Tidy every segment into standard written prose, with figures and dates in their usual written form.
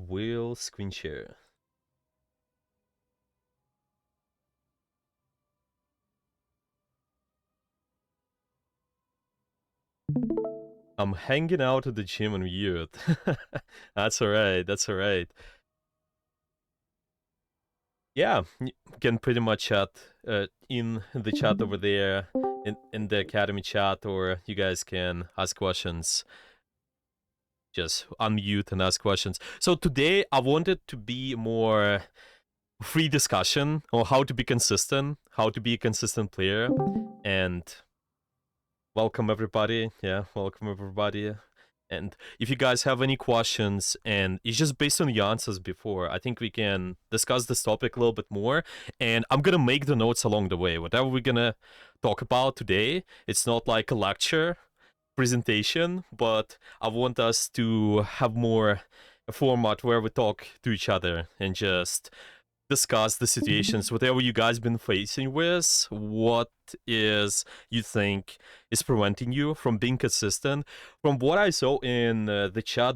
will screen share. I'm hanging out at the gym on mute. That's alright, that's alright. Yeah, you can pretty much chat in the chat over there, in the Academy chat, or you guys can ask questions. Just unmute and ask questions. So today I wanted to be more free discussion on how to be consistent, how to be a consistent player, and welcome everybody. Yeah, welcome everybody. And if you guys have any questions, and it's just based on the answers before, I think we can discuss this topic a little bit more. And I'm gonna make the notes along the way. Whatever we're gonna talk about today, it's not like a lecture presentation, but I want us to have more a format where we talk to each other and just discuss the situations, whatever you guys been facing with, what is you think is preventing you from being consistent. From what I saw in the chat,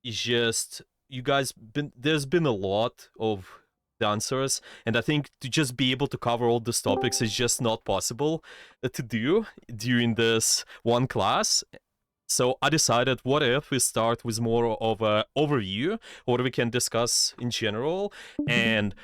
is just you guys been there's been a lot of answers, and I think to just be able to cover all these topics is just not possible to do during this one class. So I decided, what if we start with more of a overview, what we can discuss in general, and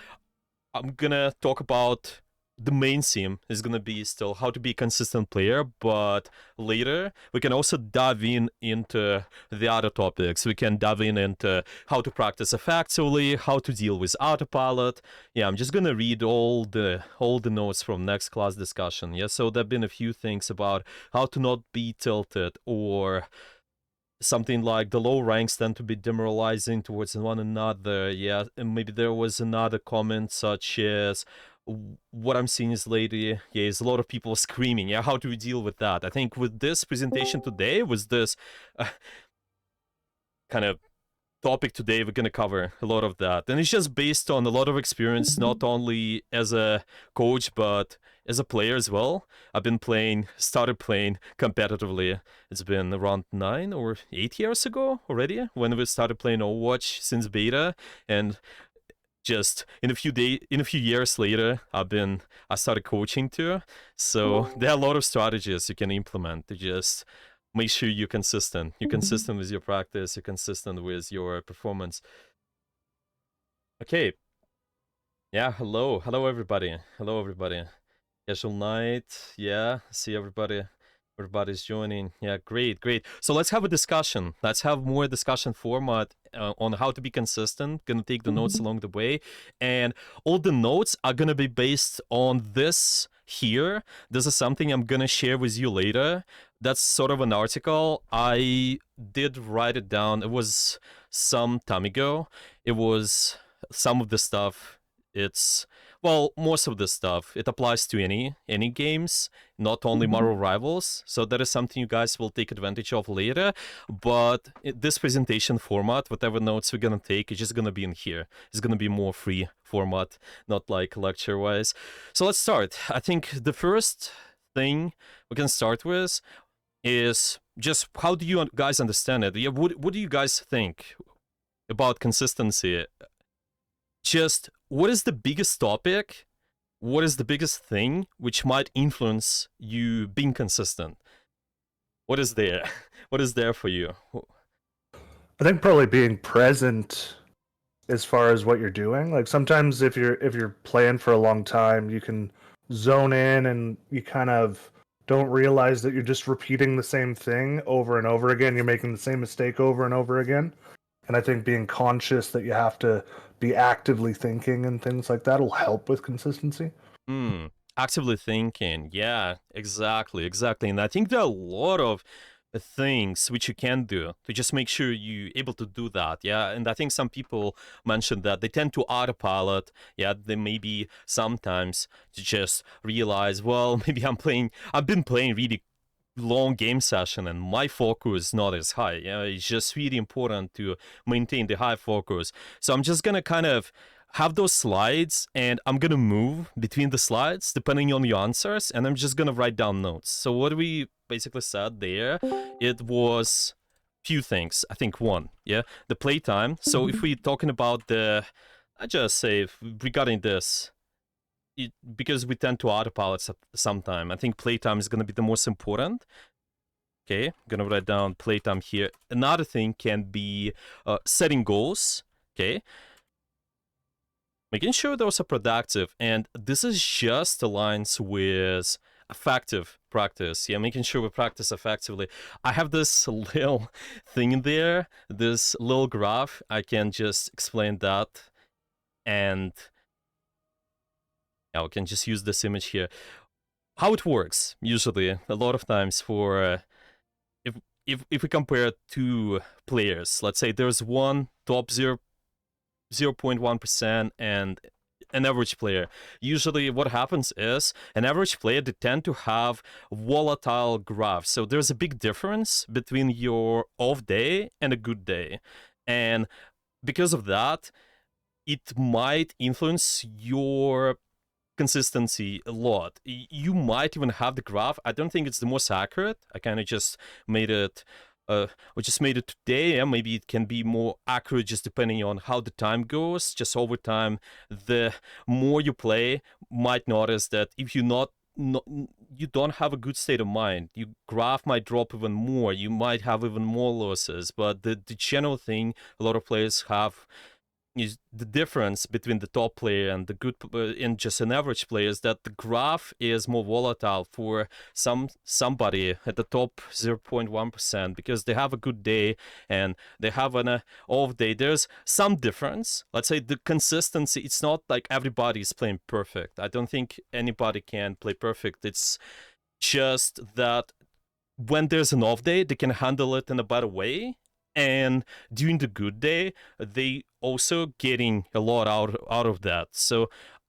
I'm gonna talk about the main theme is gonna be still how to be a consistent player, but later we can also dive into the other topics. We can dive into how to practice effectively, how to deal with autopilot. Yeah, I'm just gonna read all the notes from next class discussion. Yeah, so there've been a few things about how to not be tilted, or something like the low ranks tend to be demoralizing towards one another. Yeah, and maybe there was another comment such as what I'm seeing is lately, yeah, is a lot of people screaming. Yeah, how do we deal with that? I think with this presentation today, was this kind of topic today, we're going to cover a lot of that, and it's just based on a lot of experience, not only as a coach but as a player as well. I've been started playing competitively. It's been around 9 or 8 years ago already when we started playing Overwatch since beta, and just in a few years later, I started coaching too. So there are a lot of strategies you can implement to just make sure you're consistent. You're consistent with your practice, you're consistent with your performance. Okay. Yeah, hello everybody. Hello everybody. Casual night. Yeah, see everybody. Everybody's joining. Yeah, great. So let's have a discussion. Let's have more discussion format on how to be consistent. Gonna take the notes along the way, and all the notes are gonna be based on this here. This is something I'm gonna share with you later. That's sort of an article. I did write it down. It was some time ago. It was some of the stuff. It's well, most of the stuff, it applies to any games, not only Marvel Rivals. So that is something you guys will take advantage of later. But this presentation format, whatever notes we're gonna take, is just gonna be in here. It's gonna be more free format, not like lecture-wise. So let's start. I think the first thing we can start with is just how do you guys understand it? Yeah, what do you guys think about consistency? Just what is the biggest topic? What is the biggest thing which might influence you being consistent? What is there? What is there for you? I think probably being present as far as what you're doing. Like sometimes if you're playing for a long time, you can zone in and you kind of don't realize that you're just repeating the same thing over and over again. You're making the same mistake over and over again. And I think being conscious that you have to be actively thinking and things like that will help with consistency. Actively thinking. Yeah, exactly. And I think there are a lot of things which you can do to just make sure you're able to do that. Yeah, and I think some people mentioned that they tend to autopilot. Yeah, they maybe sometimes to just realize, well, maybe I've been playing really long game session and my focus is not as high. Yeah, it's just really important to maintain the high focus. So I'm just gonna kind of have those slides and I'm gonna move between the slides depending on the answers, and I'm just gonna write down notes. So what we basically said there, it was few things. I think one, yeah, the playtime. So if we're talking about I just say regarding this, because we tend to autopilot sometime, I think playtime is going to be the most important. Okay, I'm going to write down playtime here. Another thing can be setting goals, okay? Making sure those are productive, and this is just aligns with effective practice. Yeah, making sure we practice effectively. I have this little thing in there, this little graph. I can just explain that, and yeah, we can just use this image here. How it works usually, a lot of times for if we compare two players, let's say there's one top 0.1% and an average player. Usually what happens is an average player, they tend to have volatile graphs. So there's a big difference between your off day and a good day. And because of that, it might influence your consistency a lot. You might even have the graph. I don't think it's the most accurate. I kind of just made it today. Yeah, maybe it can be more accurate just depending on how the time goes. Just over time, the more you play, might notice that if you you don't have a good state of mind, your graph might drop even more. You might have even more losses. But the general thing a lot of players have is the difference between the top player and the good and just an average player is that the graph is more volatile for somebody at the top 0.1% because they have a good day and they have an off day. There's some difference. Let's say the consistency, it's not like everybody is playing perfect. I don't think anybody can play perfect. It's just that when there's an off day, they can handle it in a better way. And during the good day, they also getting a lot out of that. So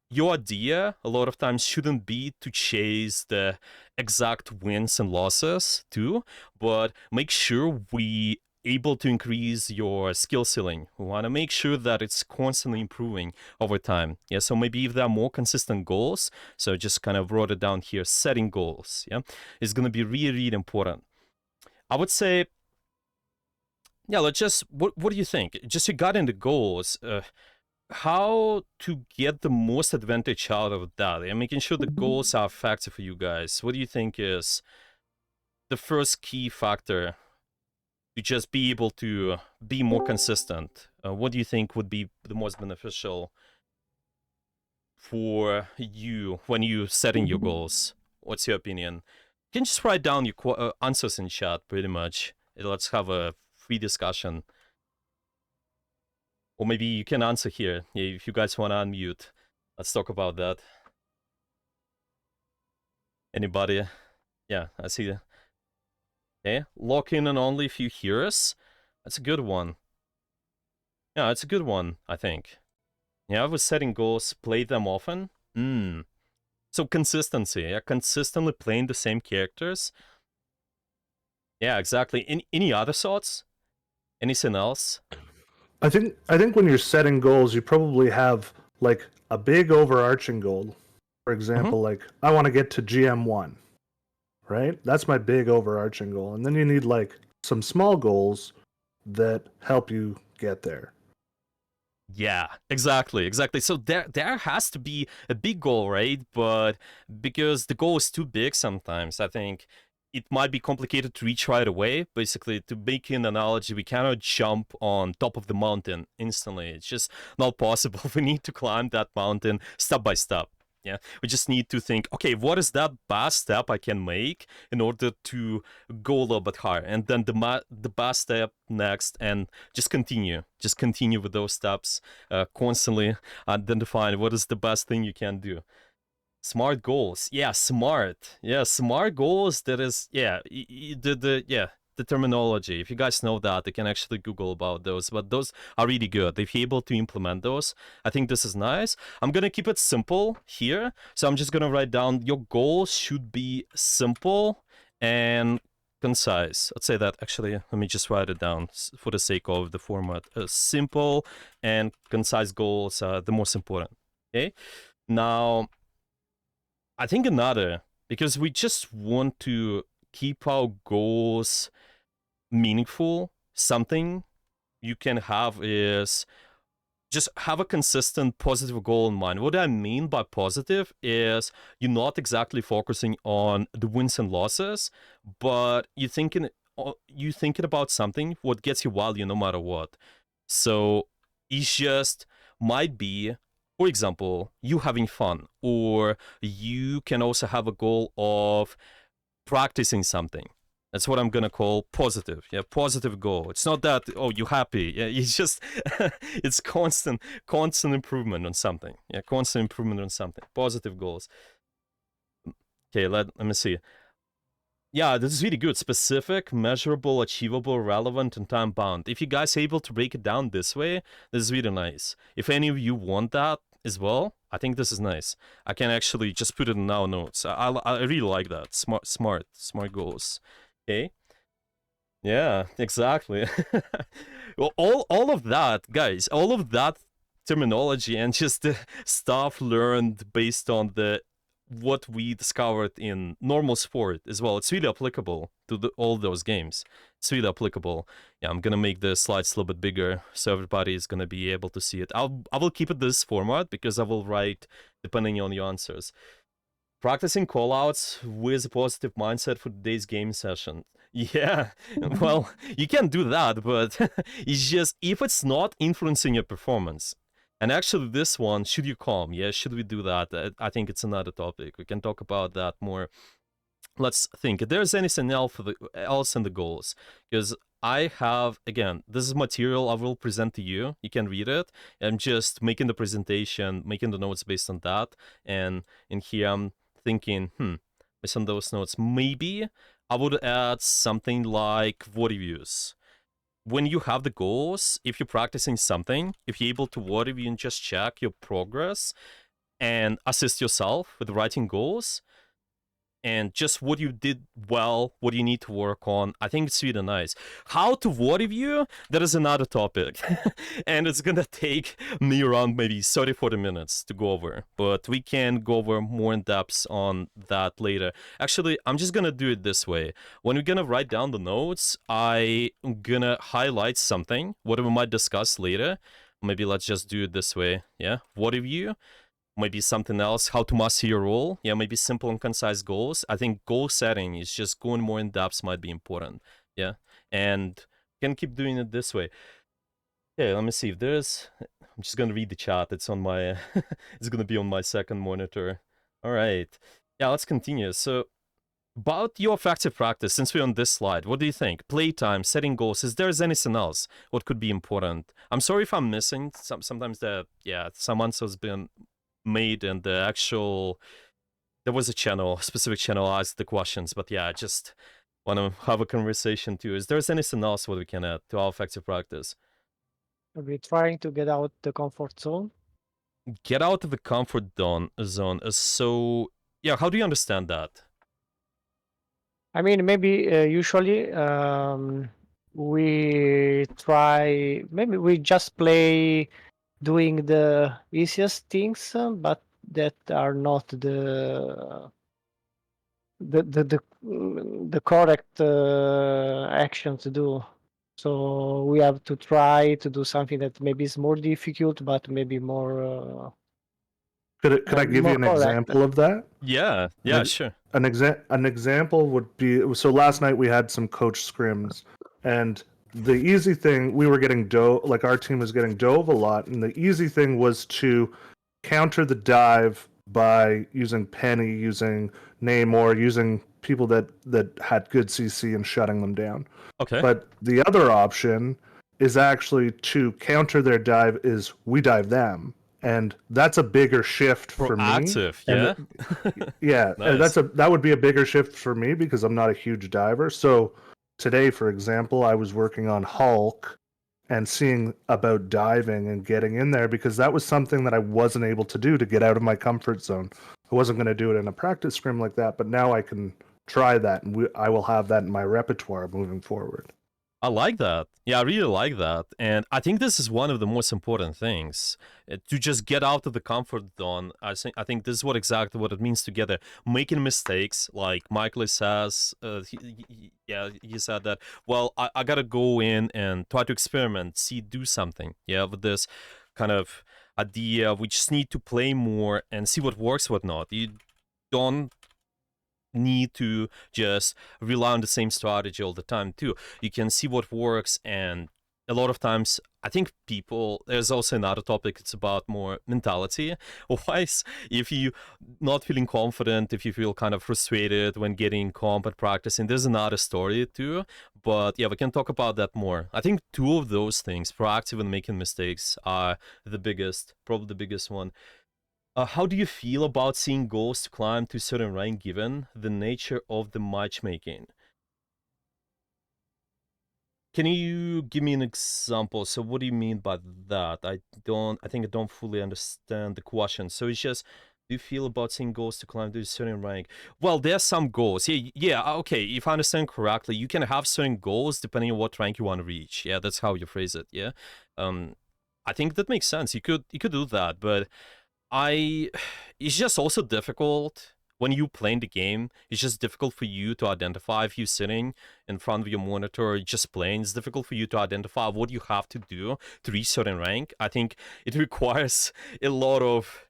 your idea a lot of times shouldn't be to chase the exact wins and losses too, but make sure we able to increase your skill ceiling. We want to make sure that it's constantly improving over time. Yeah, so maybe if there are more consistent goals, so just kind of wrote it down here, setting goals, yeah, is going to be really, really important. I would say, yeah, let's just, what do you think? Just regarding the goals, how to get the most advantage out of that and making sure the goals are effective for you guys. What do you think is the first key factor to just be able to be more consistent? What do you think would be the most beneficial for you when you're setting your goals? What's your opinion? You can just write down your answers in chat, pretty much. Let's have a free discussion. Or maybe you can answer here if you guys want to unmute. Let's talk about that. Anybody? Yeah, I see. Okay, lock in and only if you hear us. That's a good one. Yeah, it's a good one, I think. Yeah, I was setting goals, play them often. So consistency, yeah, consistently playing the same characters. Yeah, exactly. Any other thoughts? Anything else? I think when you're setting goals, you probably have like a big overarching goal. For example, like I want to get to GM1, right? That's my big overarching goal. And then you need like some small goals that help you get there. Yeah, exactly. So there has to be a big goal, right? But because the goal is too big sometimes, I think it might be complicated to reach right away. Basically, to make an analogy, we cannot jump on top of the mountain instantly. It's just not possible. We need to climb that mountain step by step. Yeah, we just need to think, okay, what is that best step I can make in order to go a little bit higher, and then the best step next, and just continue with those steps, constantly identifying what is the best thing you can do. Smart goals, smart goals. That is, the terminology. If you guys know that, you can actually Google about those. But those are really good. If you're able to implement those, I think this is nice. I'm gonna keep it simple here. So I'm just gonna write down your goals should be simple and concise. Let's say that. Actually, let me just write it down for the sake of the format. Simple and concise goals are the most important. Okay. Now, I think another, because we just want to keep our goals meaningful. something you can have is just have a consistent positive goal in mind. What I mean by positive is you're not exactly focusing on the wins and losses, but you're thinking about something what gets you value no matter what. So it's just might be, for example, you having fun, or you can also have a goal of practicing something. That's what I'm gonna call positive. Yeah, positive goal. It's not that you're happy. Yeah, it's just it's constant improvement on something. Yeah, constant improvement on something. Positive goals. Okay, let me see. Yeah, this is really good. Specific, measurable, achievable, relevant, and time bound. If you guys are able to break it down this way, this is really nice. If any of you want that as well, I think this is nice. I can actually just put it in our notes. I really like that. Smart goals. Okay. Yeah, exactly. Well, all of that, guys, all of that terminology and just the stuff learned based on the what we discovered in normal sport as well. It's really applicable to all those games. It's really applicable. Yeah, I'm gonna make the slides a little bit bigger so everybody is gonna be able to see it. I will keep it this format because I will write depending on your answers. Practicing callouts with a positive mindset for today's game session. Yeah, well, you can do that, but it's just if it's not influencing your performance. And actually, this one, should you calm? Yeah, should we do that? I think it's another topic. We can talk about that more. Let's think. If there's anything else in the goals, because I have, again, this is material I will present to you. You can read it. I'm just making the presentation, making the notes based on that. And in here, I'm thinking, based on those notes, maybe I would add something like VOD reviews. When you have the goals, if you're practicing something, if you're able to VOD review and just check your progress and assist yourself with writing goals, and just what you did well, what you need to work on. I think it's really nice. How to VOD review, that is another topic. And it's gonna take me around maybe 30-40 minutes to go over. But we can go over more in depth on that later. Actually, I'm just gonna do it this way. When we're gonna write down the notes, I'm gonna highlight something, what we might discuss later. Maybe let's just do it this way. Yeah, VOD review. Maybe something else, how to master your role. Yeah, maybe simple and concise goals. I think goal setting is just going more in depth might be important. Yeah, and can keep doing it this way. Okay, let me see if there's. I'm just gonna read the chat. It's on my. It's gonna be on my second monitor. All right. Yeah, let's continue. So, about your effective practice, since we're on this slide, what do you think? Playtime, setting goals. Is there anything else? What could be important? I'm sorry if I'm missing sometimes some answers been made and there was a specific channel asked the questions, but yeah, I just want to have a conversation too. Is there anything else what we can add to our effective practice? We're trying to get out the comfort zone. Get out of the comfort zone. So yeah, how do you understand that? I mean, maybe usually we try, maybe we just play doing the easiest things, but that are not the correct action to do. So we have to try to do something that maybe is more difficult, but maybe more. Could I give you an correct. example of that? Yeah, sure. An example would be, so last night we had some coach scrims, and the easy thing, we were getting like our team was getting dove a lot, and the easy thing was to counter the dive by using Penny, using Namor, using people that had good CC and shutting them down. Okay. But the other option is actually to counter their dive is we dive them. And that's a bigger shift for me. Proactive, yeah. Yeah, Nice. that would be a bigger shift for me because I'm not a huge diver. So today, for example, I was working on Hulk and seeing about diving and getting in there because that was something that I wasn't able to do to get out of my comfort zone. I wasn't going to do it in a practice scrim like that, but now I can try that, and I will have that in my repertoire moving forward. I like that. Yeah, I really like that. And I think this is one of the most important things to just get out of the comfort zone. I think this is exactly what it means together. Making mistakes, like Michael says, he said that, well, I got to go in and try to experiment, do something. Yeah, with this kind of idea, we just need to play more and see what works, what not. You don't need to just rely on the same strategy all the time too. You can see what works, and a lot of times I think people, there's also another topic, it's about more mentality wise. If you not feeling confident, if you feel kind of frustrated when getting comp and practicing, there's another story too. But yeah, we can talk about that more. I think two of those things, proactive and making mistakes, are probably the biggest one. How do you feel about seeing goals to climb to a certain rank given the nature of the matchmaking? Can you give me an example? So what do you mean by that? I think I don't fully understand the question. So it's just, do you feel about seeing goals to climb to a certain rank? Well, there are some goals. Yeah, okay. If I understand correctly, you can have certain goals depending on what rank you want to reach. Yeah, that's how you phrase it. Yeah. I think that makes sense. You could do that, but I it's just also difficult when you playing the game. It's just difficult for you to identify if you're sitting in front of your monitor or just playing. It's difficult for you to identify what you have to do to reach certain rank. I think it requires a lot of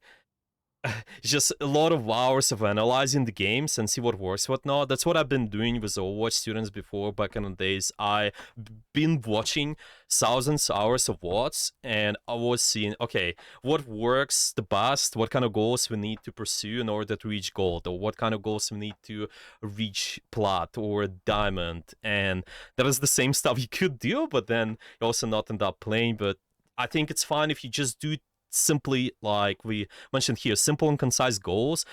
just a lot of hours of analyzing the games and see what works, what not. That's what I've been doing with Overwatch students before, back in the days. I've been watching thousands of hours of VODs, and I was seeing, okay, what works the best, what kind of goals we need to pursue in order to reach gold, or what kind of goals we need to reach plat or diamond. And that is the same stuff you could do, but then you also not end up playing. But I think it's fine if you just do simply, like we mentioned here, simple and concise goals.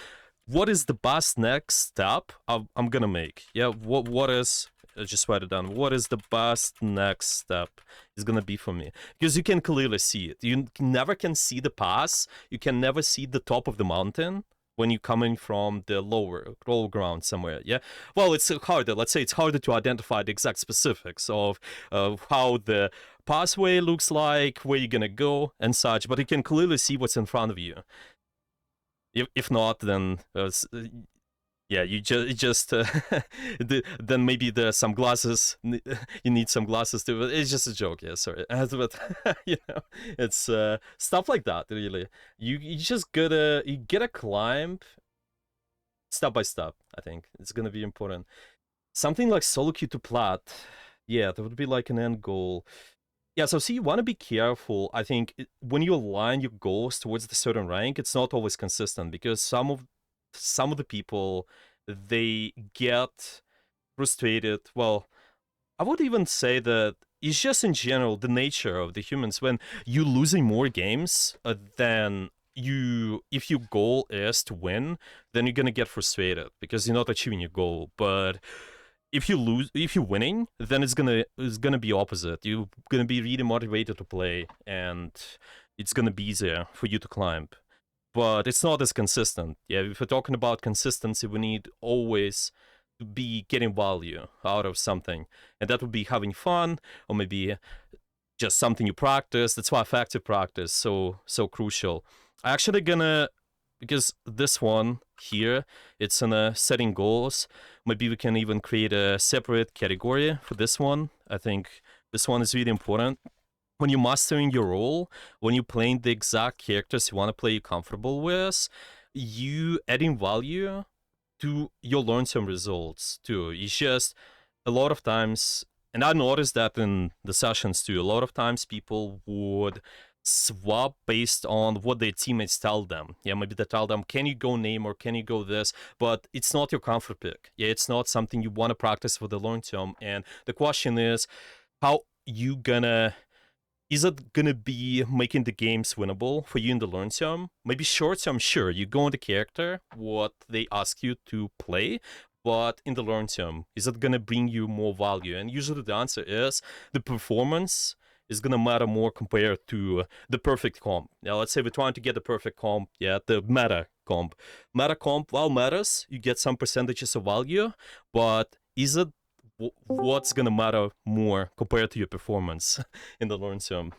What is the best next step I'm gonna make? Yeah, what is, just write it down. What is the best next step is gonna be for me? Because you can clearly see it. You never can see the pass. You can never see the top of the mountain when you're coming from the lower ground somewhere. Yeah, well, it's harder. Let's say it's harder to identify the exact specifics of how the pathway looks like, where you're gonna go, and such. But you can clearly see what's in front of you. If not, then yeah, then maybe there's some glasses. You need some glasses too. It's just a joke. Yeah, sorry. But it's stuff like that. Really, you just gotta climb step by step. I think it's gonna be important. Something like solo queue to plat. Yeah, that would be like an end goal. Yeah, so see, you want to be careful. I think when you align your goals towards the certain rank, it's not always consistent, because some of the people, they get frustrated. Well, I would even say that it's just in general the nature of the humans. When you're losing more games than if your goal is to win, then you're gonna get frustrated because you're not achieving your goal. But if you're winning, then it's gonna be opposite. You're gonna be really motivated to play, and it's gonna be easier for you to climb. But it's not as consistent. Yeah, if we're talking about consistency, we need always to be getting value out of something, and that would be having fun, or maybe just something you practice. That's why effective practice so crucial. I actually gonna, because this one here, it's in a setting goals. Maybe we can even create a separate category for this one. I think this one is really important. When you're mastering your role, when you're playing the exact characters you want to play, you're comfortable with, you adding value to your long-term results too. It's just a lot of times, and I noticed that in the sessions too, a lot of times people would swap based on what their teammates tell them. Yeah, maybe they tell them, can you go name or can you go this? But it's not your comfort pick. Yeah, it's not something you want to practice for the long term. And the question is, how you gonna, is it gonna be making the games winnable for you in the long term? Maybe short term, sure, you go on the character, what they ask you to play, but in the long term, is it gonna bring you more value? And usually the answer is the performance is gonna matter more compared to the perfect comp. Now, let's say we're trying to get the perfect comp, yeah, the meta comp. Meta comp, well, matters. You get some percentages of value, but is it what's gonna matter more compared to your performance in the long term.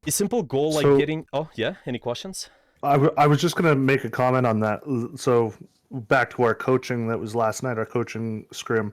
A simple goal like So- getting. Oh yeah, any questions? I was just going to make a comment on that. So back to our coaching that was last night, our coaching scrim.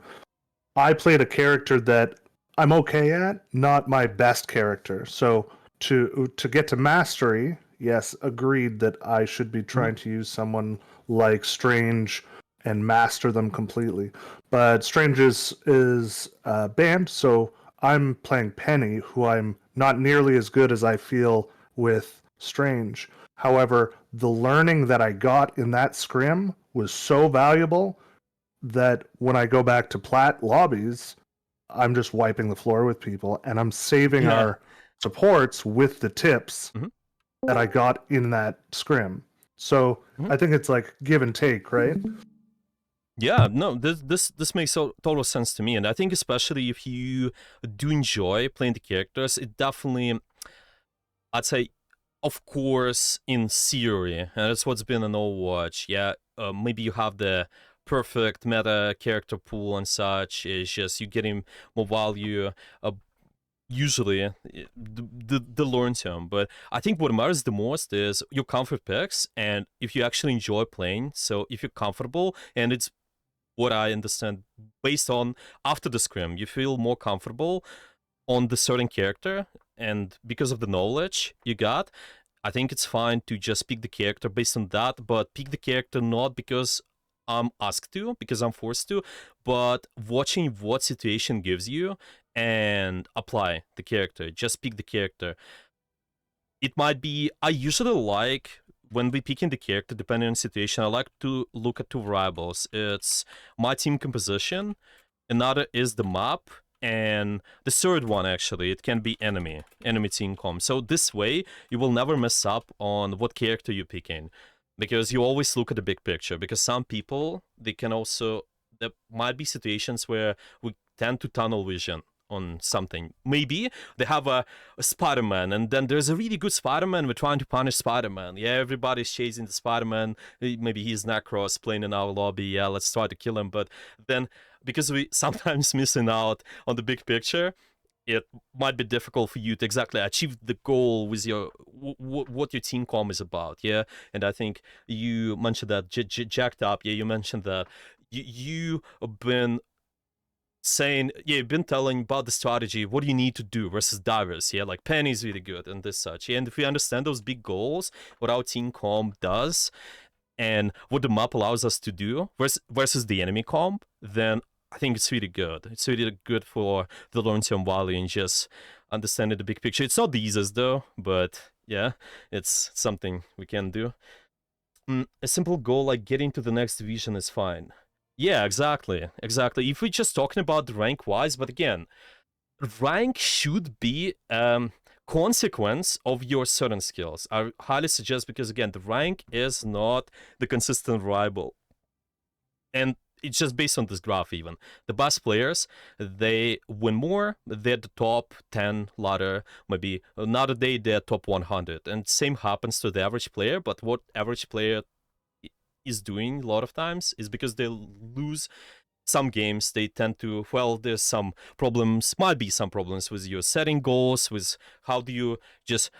I played a character that I'm okay at, not my best character. So to get to mastery, yes, agreed that I should be trying to use someone like Strange and master them completely. But Strange is banned, so I'm playing Penny, who I'm not nearly as good as I feel with Strange. However, the learning that I got in that scrim was so valuable that when I go back to plat lobbies, I'm just wiping the floor with people, and I'm saving Yeah. our supports with the tips Mhm. that I got in that scrim. So Mhm. I think it's like give and take, right? Yeah, no, this makes total sense to me, and I think especially if you do enjoy playing the characters, it definitely, I'd say, of course, in theory, and that's what's been in Overwatch. Yeah, maybe you have the perfect meta character pool and such. It's just you getting more value. Usually, the long term, but I think what matters the most is your comfort picks, and if you actually enjoy playing. So if you're comfortable, and it's what I understand based on after the scrim, you feel more comfortable on the certain character, and because of the knowledge you got, I think it's fine to just pick the character based on that, but pick the character not because I'm asked to, because I'm forced to, but watching what situation gives you and apply the character. Just pick the character. It might be, I usually like when we picking the character, depending on situation, I like to look at two variables. It's my team composition, another is the map, and the third one actually, it can be enemy team comp. So this way, you will never mess up on what character you're picking, because you always look at the big picture. Because some people, they can also, there might be situations where we tend to tunnel vision on something. Maybe they have a Spider-Man, and then there's a really good Spider-Man. We're trying to punish Spider-Man. Yeah, everybody's chasing the Spider-Man. Maybe he's Necros playing in our lobby. Yeah, let's try to kill him. But then, because we sometimes missing out on the big picture, it might be difficult for you to exactly achieve the goal with your what your team com is about. Yeah, and I think you mentioned that jacked up. Yeah, you mentioned that you been saying, yeah, you've been telling about the strategy, what do you need to do versus divers, yeah, like Penny's really good and this such, yeah? And if we understand those big goals, what our team comp does and what the map allows us to do versus the enemy comp, then I think it's really good. It's really good for the long-term value and just understanding the big picture. It's not the easiest though, but yeah, it's something we can do. A simple goal like getting to the next division is fine. Yeah, exactly. If we're just talking about the rank wise, but again, rank should be consequence of your certain skills. I highly suggest, because again, the rank is not the consistent variable. And it's just based on this graph even. The best players, they win more, they're the top 10 ladder, maybe another day they're top 100. And same happens to the average player, but what average player is doing a lot of times is because they lose some games, they tend to, well, there's some problems, might be some problems with your setting goals, with how do you just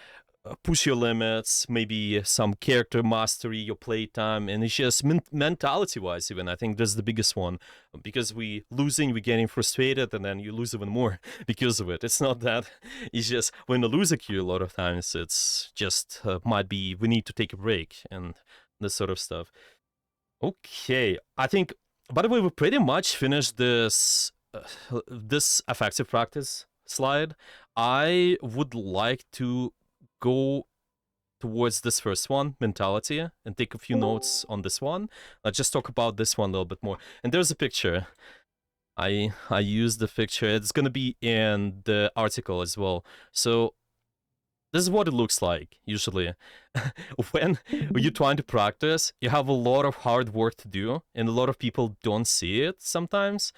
push your limits, maybe some character mastery, your playtime, and it's just mentality wise even. I think that's the biggest one, because we losing, we getting frustrated, and then you lose even more because of it. It's not that, it's just when you lose a queue a lot of times, it's just might be we need to take a break and this sort of stuff. Okay, I think, by the way, we pretty much finished this this effective practice slide. I would like to go towards this first one, mentality, and take a few notes on this one. Let's just talk about this one a little bit more. And there's a picture. I used the picture. It's gonna be in the article as well. So this is what it looks like usually. When you're trying to practice, you have a lot of hard work to do, and a lot of people don't see it sometimes.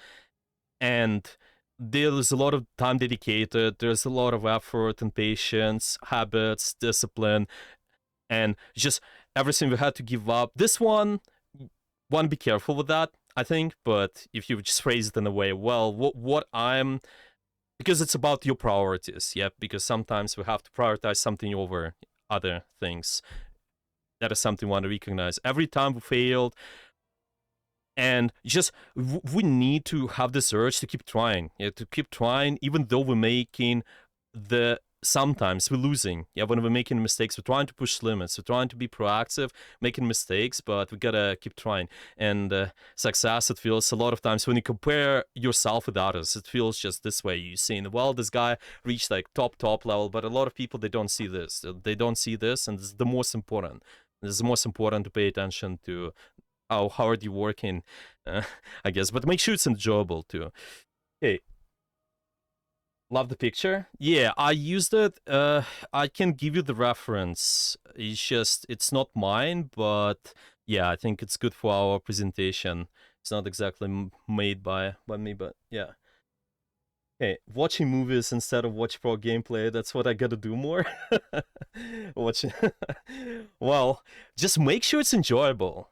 And there's a lot of time dedicated, there's a lot of effort and patience, habits, discipline, and just everything we had to give up. This one, be careful with that. I think, but if you just phrase it in a way, well, what I'm, because it's about your priorities, yeah, because sometimes we have to prioritize something over other things. That is something we want to recognize. Every time we failed, and just we need to have this urge to keep trying, yeah, to keep trying, even though we're making sometimes we're losing, yeah, when we're making mistakes. We're trying to push limits, we're trying to be proactive, making mistakes, but we gotta keep trying. And success, it feels a lot of times when you compare yourself with others, it feels just this way. You're saying, well, this guy reached like top level, but a lot of people, they don't see this, and this is the most important. It's the most important to pay attention to how hard you're working, I guess, but make sure it's enjoyable too. Hey, love the picture. Yeah, I used it. I can give you the reference. It's not mine, but yeah, I think it's good for our presentation. It's not exactly made by me, but yeah. Hey, watching movies instead of watch pro gameplay, that's what I gotta do more. Watching. Well, just make sure it's enjoyable.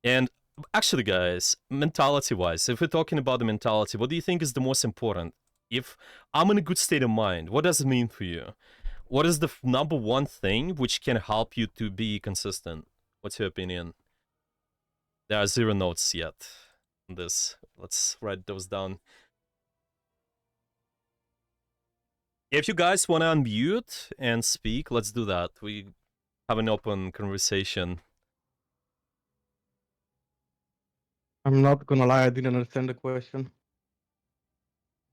And actually, guys, mentality-wise, if we're talking about the mentality, what do you think is the most important? If I'm in a good state of mind, what does it mean for you? What is the number one thing which can help you to be consistent? What's your opinion? There are 0 notes yet on this. Let's write those down. If you guys want to unmute and speak, let's do that. We have an open conversation. I'm not gonna lie, I didn't understand the question.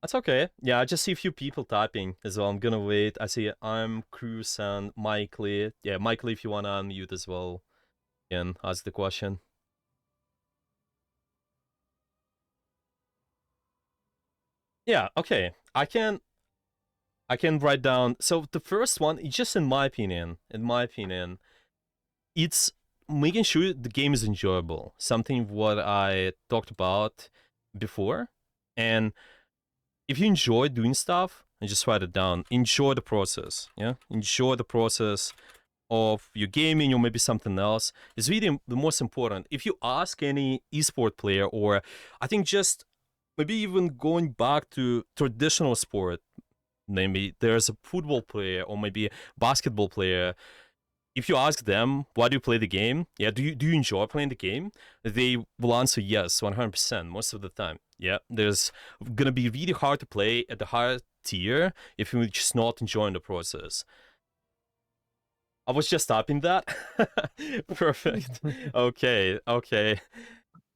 That's okay. Yeah, I just see a few people typing as well. I'm gonna wait. I see I'm Cruz and Mike Lee. Yeah, Mike Lee, if you want to unmute as well, you can ask the question. Yeah, okay. I can write down. So the first one, just in my opinion, it's making sure the game is enjoyable. Something what I talked about before. And if you enjoy doing stuff, and just write it down, enjoy the process. Yeah, enjoy the process of your gaming or maybe something else is really the most important. If you ask any esport player, or I think just maybe even going back to traditional sport, maybe there's a football player or maybe a basketball player. If you ask them, why do you play the game? Yeah, do you enjoy playing the game? They will answer yes, 100% most of the time. Yeah, there's gonna be really hard to play at the higher tier if you're just not enjoying the process. I was just typing that. Perfect. Okay.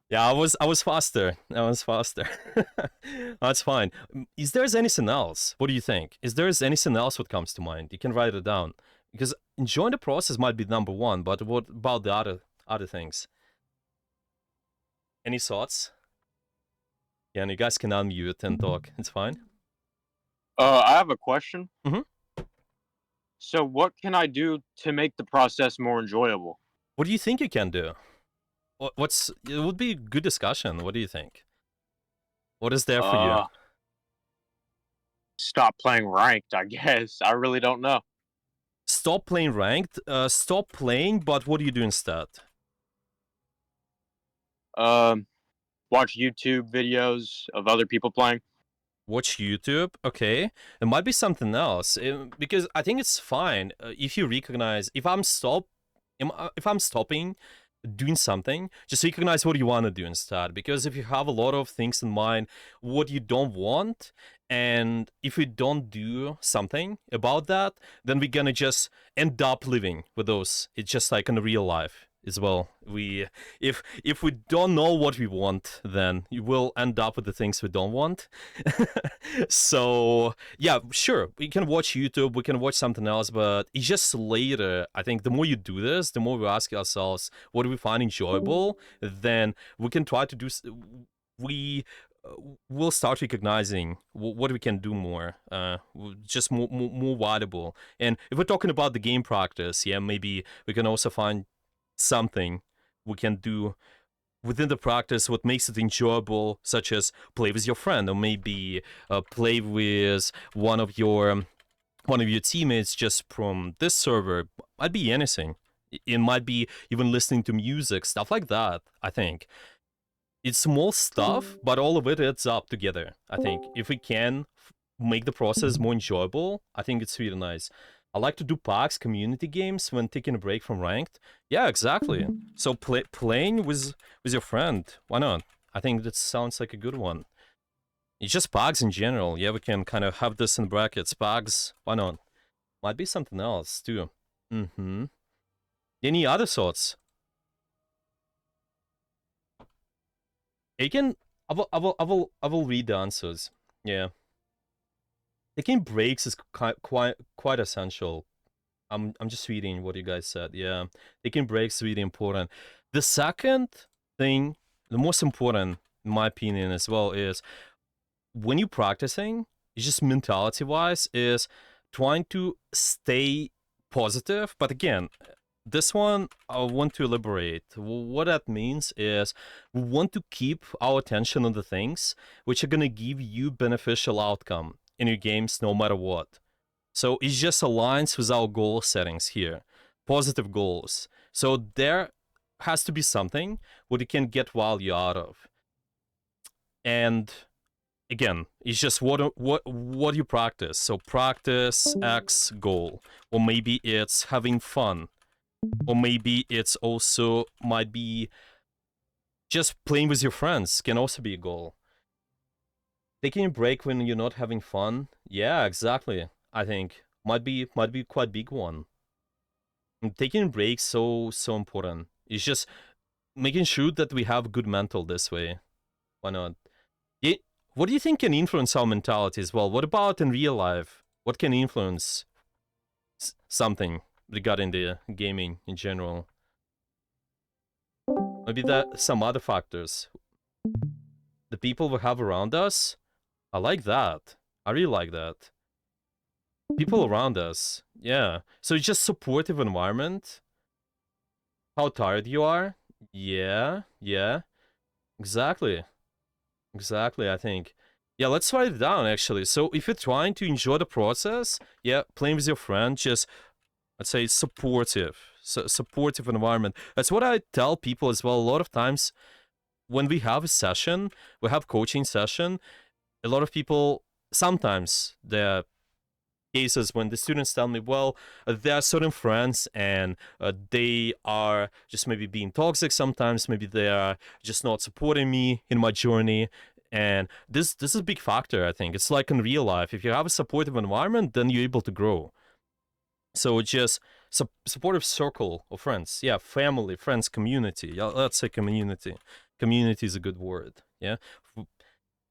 Yeah, I was faster. That's fine. Is there anything else? What do you think? Is there anything else what comes to mind? You can write it down. Because enjoying the process might be number one, but what about the other things? Any thoughts? Yeah, and you guys can unmute and talk. It's fine. I have a question. Mhm. So what can I do to make the process more enjoyable? What do you think you can do? It would be a good discussion. What do you think? What is there for you? Stop playing ranked, I guess. I really don't know. Stop playing ranked. Stop playing, but what do you do instead? Watch YouTube videos of other people playing. Watch YouTube. Okay, it might be something else because I think it's fine if you recognize if I'm stopping doing something, just recognize what you want to do instead. Because if you have a lot of things in mind, what you don't want, and if we don't do something about that, then we're gonna just end up living with those. It's just like in real life as well. If we don't know what we want, then you will end up with the things we don't want. So yeah, sure, we can watch YouTube, we can watch something else, but it's just later. I think the more you do this, the more we ask ourselves, what do we find enjoyable? Then we can try to do. We'll start recognizing what we can do more, just more valuable. And if we're talking about the game practice, yeah, maybe we can also find something we can do within the practice what makes it enjoyable, such as play with your friend, or maybe play with one of your teammates just from this server. Might be anything. It might be even listening to music, stuff like that, I think. it's small stuff, but all of it adds up together. I think if we can make the process more enjoyable, I think it's really nice. I like to do PAX community games when taking a break from ranked. Yeah, exactly. So playing with your friend, why not? I think that sounds like a good one. It's just PAX in general. Yeah, we can kind of have this in brackets. PAX, why not? Might be something else too. Mm-hmm. Any other thoughts? I will read the answers. Yeah. Taking breaks is quite essential. I'm just reading what you guys said. Yeah. Taking breaks is really important. The second thing, the most important, in my opinion as well, is when you're practicing, it's just mentality wise, is trying to stay positive. But again, this one I want to elaborate. What that means is we want to keep our attention on the things which are going to give you beneficial outcome in your games no matter what. So it just aligns with our goal settings here, positive goals. So there has to be something what you can get value out of. And again, it's just what you practice. So practice X goal, or maybe it's having fun, or maybe it's also might be just playing with your friends can also be a goal. Taking a break when you're not having fun, yeah, exactly. I think might be quite big one. And taking breaks so important. It's just making sure that we have good mental this way. Why not? What do you think can influence our mentality as well? What about in real life? What can influence something regarding the gaming in general? Maybe that some other factors. The people we have around us. I like that. I really like that. People around us. Yeah. So it's just supportive environment. How tired you are. Yeah. Exactly, I think. Yeah, let's write it down, actually. So if you're trying to enjoy the process, yeah, playing with your friend, just, let's say, supportive environment. That's what I tell people as well. A lot of times when we have a session, we have coaching session, a lot of people, sometimes there are cases when the students tell me, well, there are certain friends and they are just maybe being toxic sometimes, maybe they are just not supporting me in my journey. And this is a big factor, I think. It's like in real life. If you have a supportive environment, then you're able to grow. So just supportive circle of friends. Yeah, family, friends, community. Yeah, let's say community. Community is a good word. Yeah.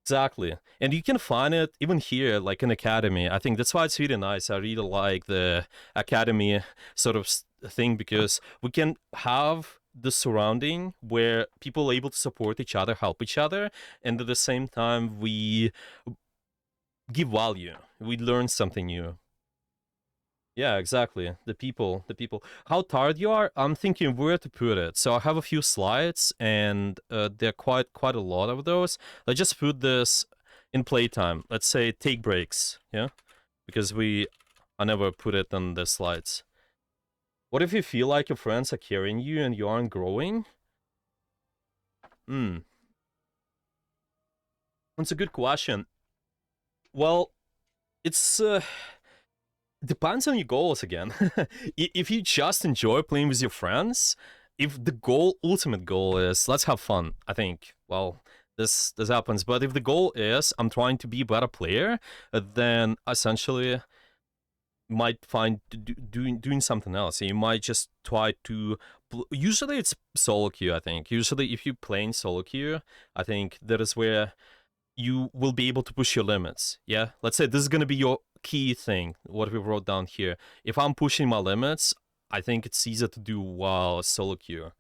Exactly. And you can find it even here, like in Academy. I think that's why it's really nice. I really like the Academy sort of thing, because we can have the surrounding where people are able to support each other, help each other, and at the same time we give value. We learn something new. Yeah, exactly. The people. How tired you are? I'm thinking where to put it. So I have a few slides, and there are quite a lot of those. Let's just put this in playtime. Let's say take breaks. Yeah, because I never put it on the slides. What if you feel like your friends are carrying you and you aren't growing? That's a good question. Well, it's depends on your goals again. If you just enjoy playing with your friends, if the ultimate goal is let's have fun, I think, well, this happens. But if the goal is I'm trying to be a better player, then essentially might find doing something else. You might just try to usually it's solo queue, I think. Usually if you play in solo queue, I think that is where you will be able to push your limits. Yeah, let's say this is going to be your key thing, what we wrote down here. If I'm pushing my limits, I think it's easier to do while solo queue.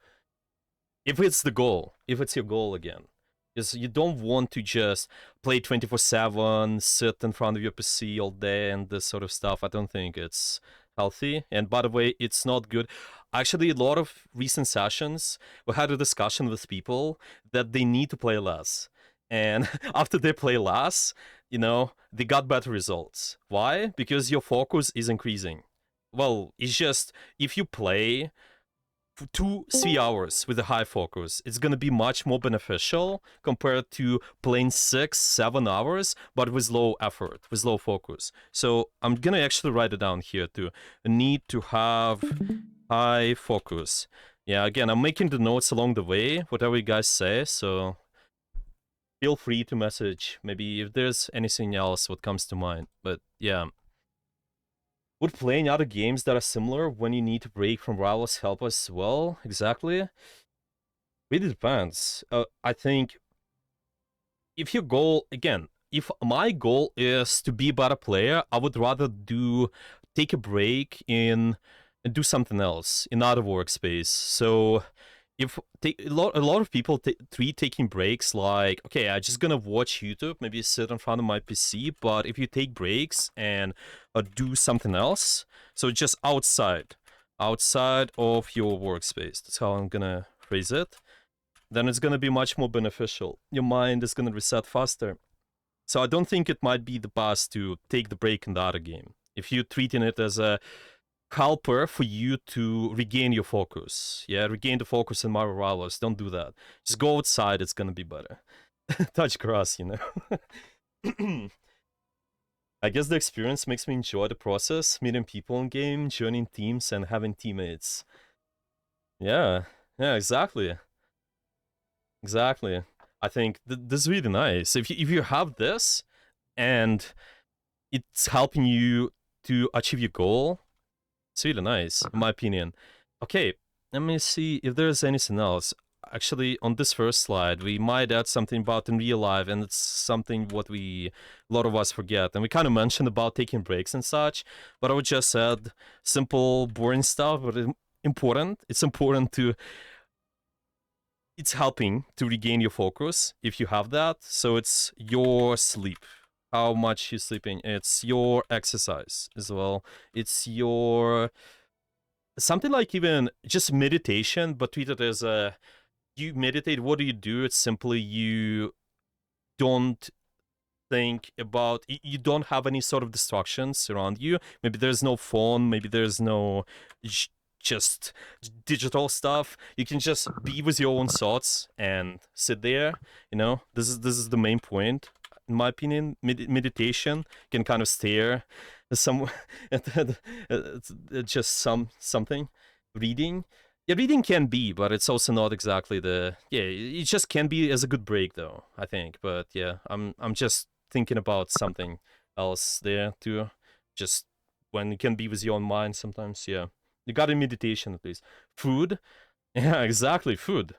If it's the goal, if it's your goal again. Because you don't want to just play 24/7, sit in front of your PC all day and this sort of stuff. I don't think it's healthy. And by the way, it's not good. Actually, a lot of recent sessions, we had a discussion with people that they need to play less. And after they play less, they got better results. Why? Because your focus is increasing. Well, it's just, if you play 2-3 hours with a high focus. It's gonna be much more beneficial compared to playing 6-7 hours, but with low effort, with low focus. So I'm gonna actually write it down here too. Need to have high focus. Yeah, again, I'm making the notes along the way, whatever you guys say, so feel free to message maybe if there's anything else what comes to mind. But yeah. Would playing other games that are similar when you need to break from rivals help as well? Exactly. Really depends. I think if your goal, again, if my goal is to be a better player, I would rather take a break and do something else in other workspace. So if a lot of people treat taking breaks like, okay, I'm just gonna watch YouTube, maybe sit in front of my PC. But if you take breaks and do something else, so just outside of your workspace, that's how I'm gonna phrase it, then it's gonna be much more beneficial. Your mind is gonna reset faster. So I don't think it might be the best to take the break in the other game. If you're treating it as a helper for you to regain your focus. Yeah, regain the focus in Marvel Rivals. Don't do that. Just go outside, it's gonna be better. Touch grass, you know. I guess the experience makes me enjoy the process, meeting people in game, joining teams, and having teammates. Yeah, exactly. Exactly. I think this is really nice. If you have this, and it's helping you to achieve your goal, it's really nice, in my opinion. Okay, let me see if there's anything else. Actually, on this first slide, we might add something about in real life, and it's something what a lot of us forget. And we kind of mentioned about taking breaks and such, but I would just add simple, boring stuff, but important. It's important to... It's helping to regain your focus if you have that. So it's your sleep, how much you're sleeping. It's your exercise as well. It's your something like even just meditation, but treat it as you meditate. What do? It's simply you don't think about, you don't have any sort of distractions around you. Maybe there's no phone, maybe there's no just digital stuff. You can just be with your own thoughts and sit there, you know. This is the main point, in my opinion. Meditation can kind of stare some just something. Reading, yeah, reading can be, but it's also not exactly it just can be as a good break though, I think. But yeah, I'm just thinking about something else there too, just when you can be with your own mind sometimes. Yeah, you got a meditation at least. Food, yeah, exactly, food.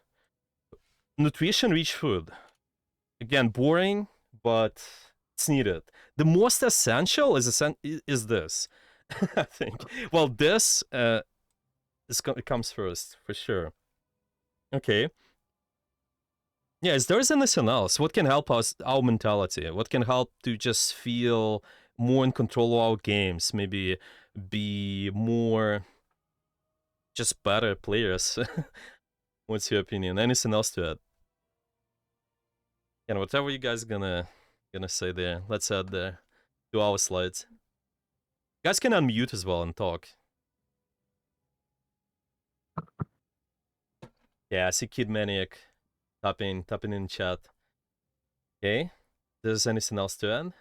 Nutrition rich food, again, boring, but it's needed. The most essential is this. I think. Well, this it comes first for sure. Okay. Yeah, is there anything else? What can help us, our mentality? What can help to just feel more in control of our games? Maybe be more just better players. What's your opinion? Anything else to add? And whatever you guys gonna say there, let's add there to our slides. You guys can unmute as well and talk. Yeah, I see Kid Maniac tapping in chat. Okay, there's anything else to add?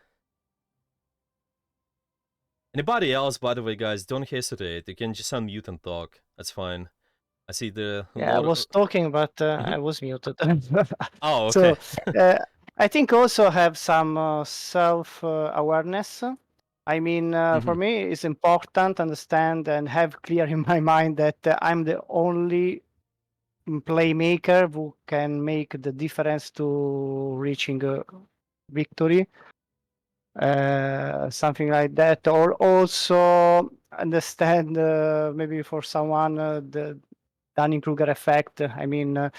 Anybody else, by the way, guys, don't hesitate. You can just unmute and talk. That's fine. I see Yeah, I was talking, but I was muted. Oh, okay. So I think also have some self-awareness. I mean, for me, it's important to understand and have clear in my mind that I'm the only playmaker who can make the difference to reaching a victory. Something like that. Or also understand maybe for someone the Dunning-Kruger effect. I mean,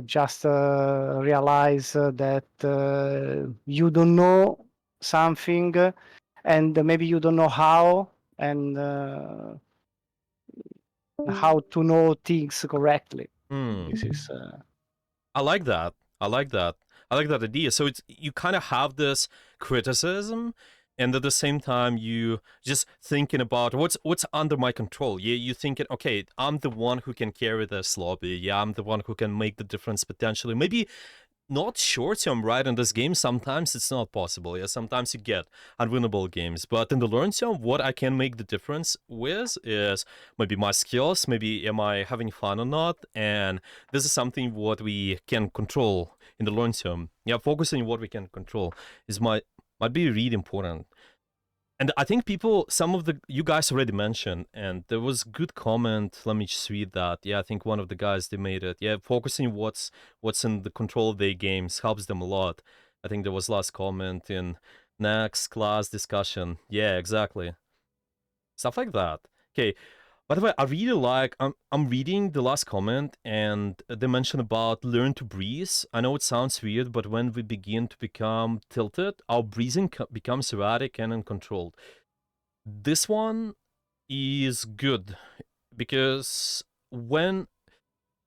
just realize that you don't know something and maybe you don't know how and how to know things correctly. This is I like that. I like that idea. So it's, you kind of have this criticism and at the same time you just thinking about what's under my control. You thinking, okay, I'm the one who can carry this lobby. Yeah, I'm the one who can make the difference potentially. Maybe not short term, right? In this game, sometimes it's not possible. Yeah, sometimes you get unwinnable games, but in the long term, what I can make the difference with is maybe my skills, maybe am I having fun or not, and this is something what we can control in the long term. Yeah, focusing on what we can control is might be really important. And I think some of you guys already mentioned, and there was good comment. Let me just read that. Yeah, I think one of the guys, they made it. Yeah, focusing what's in the control of their games helps them a lot. I think there was last comment in next class discussion. Yeah, exactly. Stuff like that. Okay. By the way, I really like, I'm reading the last comment, and they mention about learn to breathe. I know it sounds weird, but when we begin to become tilted, our breathing becomes erratic and uncontrolled. This one is good because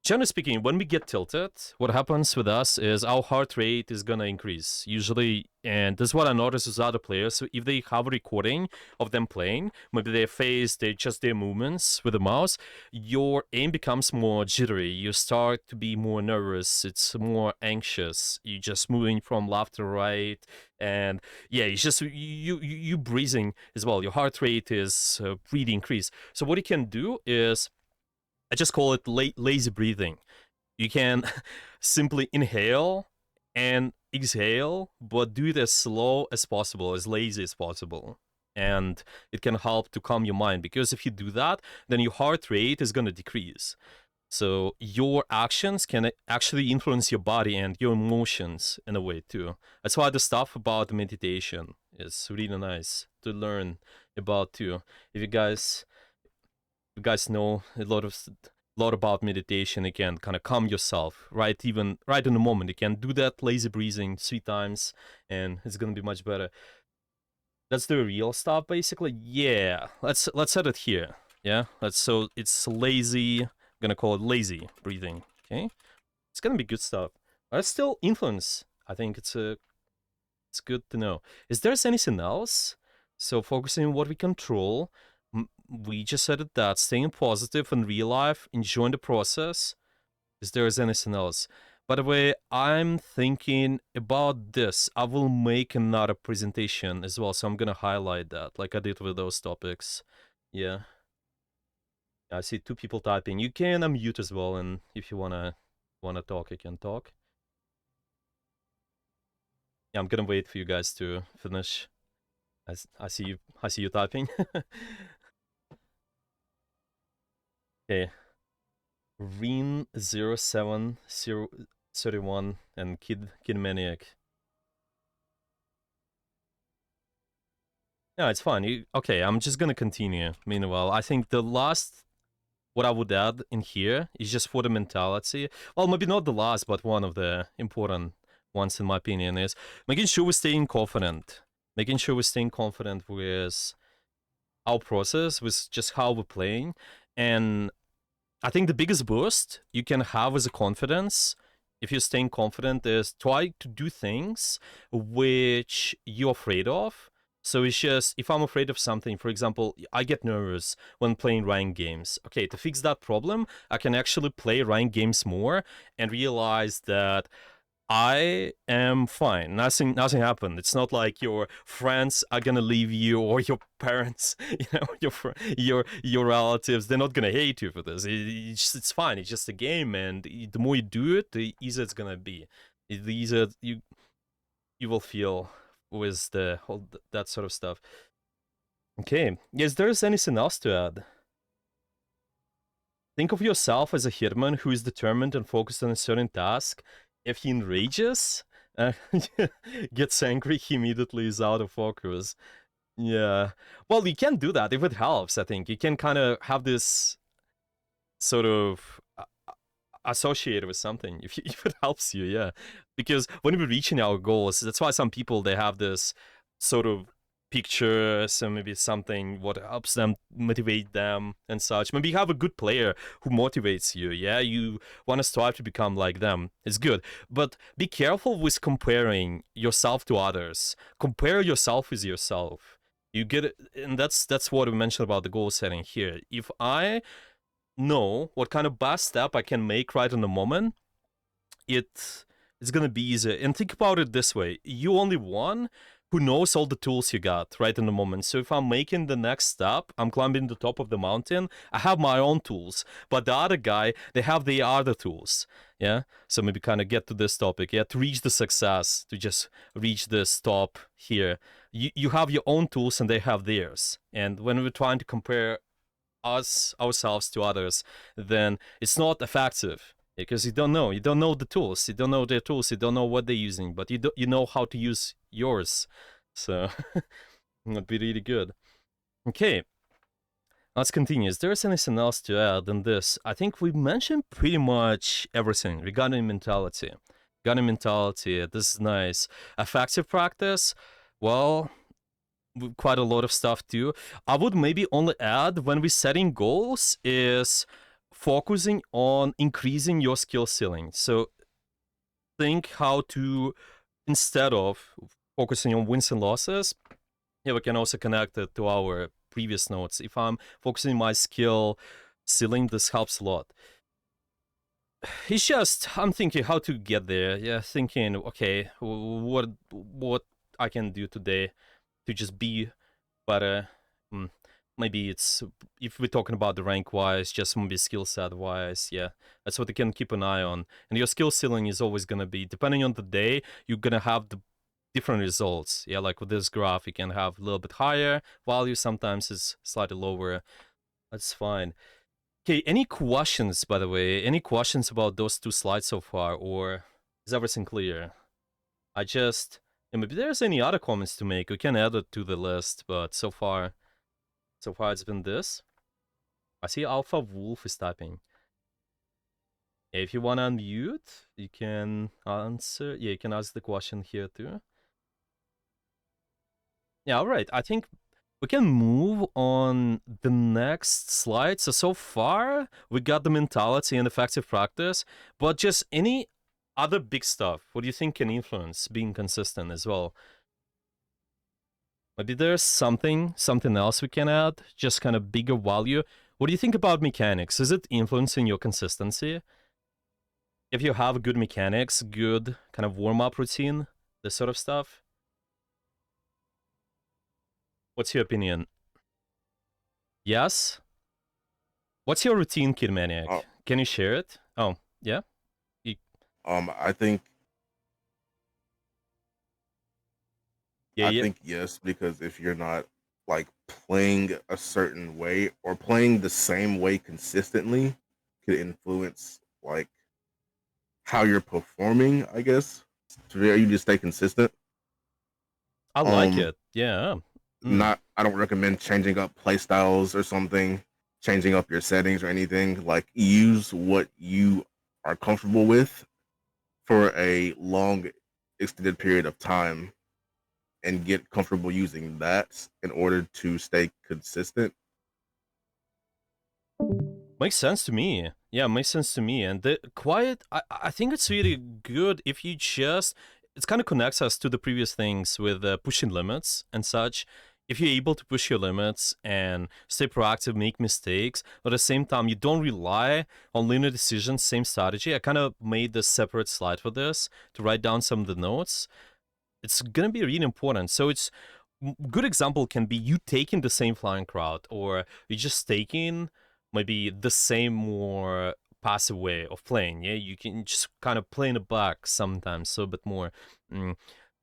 generally speaking, when we get tilted, what happens with us is our heart rate is gonna increase usually, and this is what I notice with other players. So if they have a recording of them playing, maybe their face, just their movements with the mouse, your aim becomes more jittery. You start to be more nervous. It's more anxious. You're just moving from left to right, and yeah, it's just you breathing as well. Your heart rate is really increased. So what you can do is, I just call it lazy breathing. You can simply inhale and exhale, but do it as slow as possible, as lazy as possible. And it can help to calm your mind, because if you do that, then your heart rate is going to decrease. So your actions can actually influence your body and your emotions in a way too. That's why the stuff about meditation is really nice to learn about too. If you guys know a lot about meditation, again, kind of calm yourself right in the moment. You can do that lazy breathing 3 times and it's gonna be much better. That's the real stuff basically. Yeah, let's set it here. Yeah, so it's lazy. I'm gonna call it lazy breathing. Okay, it's gonna be good stuff, but it's still influence. I think it's good to know. Is there anything else? So focusing on what we control. We just said that staying positive in real life, enjoying the process. Is there anything else? By the way, I'm thinking about this. I will make another presentation as well, so I'm gonna highlight that, like I did with those topics. Yeah. I see 2 people typing. You can unmute as well, and if you wanna talk, you can talk. Yeah, I'm gonna wait for you guys to finish. I see you typing. Okay. Reen07031 and Kid Maniac. Yeah, it's fine. Okay, I'm just gonna continue. Meanwhile, I think the last, what I would add in here is just for the mentality. Well, maybe not the last, but one of the important ones in my opinion is making sure we're staying confident. Making sure we're staying confident with our process, with just how we're playing. And I think the biggest boost you can have as a confidence, if you're staying confident, is try to do things which you're afraid of. So it's just, if I'm afraid of something, for example, I get nervous when playing ranked games. Okay, to fix that problem, I can actually play ranked games more and realize that I am fine. Nothing happened. It's not like your friends are gonna leave you, or your parents, your relatives. They're not gonna hate you for this. It's fine. It's just a game, and the more you do it, the easier it's gonna be. The easier you will feel with the whole that sort of stuff. Okay. Is there anything else to add? Think of yourself as a hitman who is determined and focused on a certain task. If he enrages, gets angry, he immediately is out of focus. Yeah. Well, you can do that if it helps, I think. You can kind of have this sort of associated with something, if it helps you, yeah. Because when we're reaching our goals, that's why some people, they have this sort of pictures and maybe something what helps them motivate them and such. Maybe you have a good player who motivates you. Yeah, you want to strive to become like them. It's good, but be careful with comparing yourself to others. Compare yourself with yourself. You get it, and that's what we mentioned about the goal setting here. If I know what kind of best step I can make right in the moment, it's gonna be easier. And think about it this way: you only one who knows all the tools you got right in the moment. So if I'm making the next step, I'm climbing the top of the mountain, I have my own tools, but the other guy, they have the other tools. Yeah, so maybe kind of get to this topic. Yeah, to reach the success, to just reach this top here, you have your own tools and they have theirs. And when we're trying to compare ourselves to others, then it's not effective. Because you don't know the tools, you don't know their tools, you don't know what they're using, but you know how to use yours. So that'd be really good. Okay, let's continue. Is there anything else to add in this? I think we mentioned pretty much everything regarding mentality. This is nice. Effective practice, well, quite a lot of stuff too. I would maybe only add, when we're setting goals, is focusing on increasing your skill ceiling. So think how to, instead of focusing on wins and losses, we can also connect it to our previous notes. If I'm focusing my skill ceiling, this helps a lot. It's just, I'm thinking how to get there. Yeah, thinking, okay, what I can do today to just be better. Maybe it's, if we're talking about the rank wise, just maybe skill set wise, yeah, that's what you can keep an eye on. And your skill ceiling is always gonna be, depending on the day, you're gonna have the different results. Yeah, like with this graph, you can have a little bit higher value, sometimes it's slightly lower. That's fine. Okay, any questions, by the way? Any questions about those two slides so far, or is everything clear? Maybe there's any other comments to make, we can add it to the list, but so far it's been this. I see Alpha Wolf is typing. If you want to unmute, you can answer. Yeah, you can ask the question here too. Yeah, all right. I think we can move on the next slide. So far, we got the mentality and effective practice, but just any other big stuff, what do you think can influence being consistent as well? Maybe there's something else we can add, just kind of bigger value. What do you think about mechanics? Is it influencing your consistency? If you have good mechanics, good kind of warm-up routine, this sort of stuff? What's your opinion? Yes? What's your routine, Kid Maniac? Oh. Can you share it? Oh, yeah? I think Yeah. think yes, because if you're not like playing a certain way or playing the same way consistently, could influence like how you're performing, I guess. So you just stay consistent. I like it. Yeah. I don't recommend changing up play styles or something, changing up your settings or anything. Like, use what you are comfortable with for a long extended period of time and get comfortable using that in order to stay consistent. Makes sense to me. Yeah, makes sense to me. And the quiet, I think it's really good if you just, it kind of connects us to the previous things with pushing limits and such. If you're able to push your limits and stay proactive, make mistakes, but at the same time, you don't rely on linear decisions, same strategy. I kind of made this separate slide for this to write down some of the notes. It's going to be really important. So it's good example can be you taking the same flying route, or you just taking maybe the same more passive way of playing. Yeah, you can just kind of play in the back sometimes, so a bit more.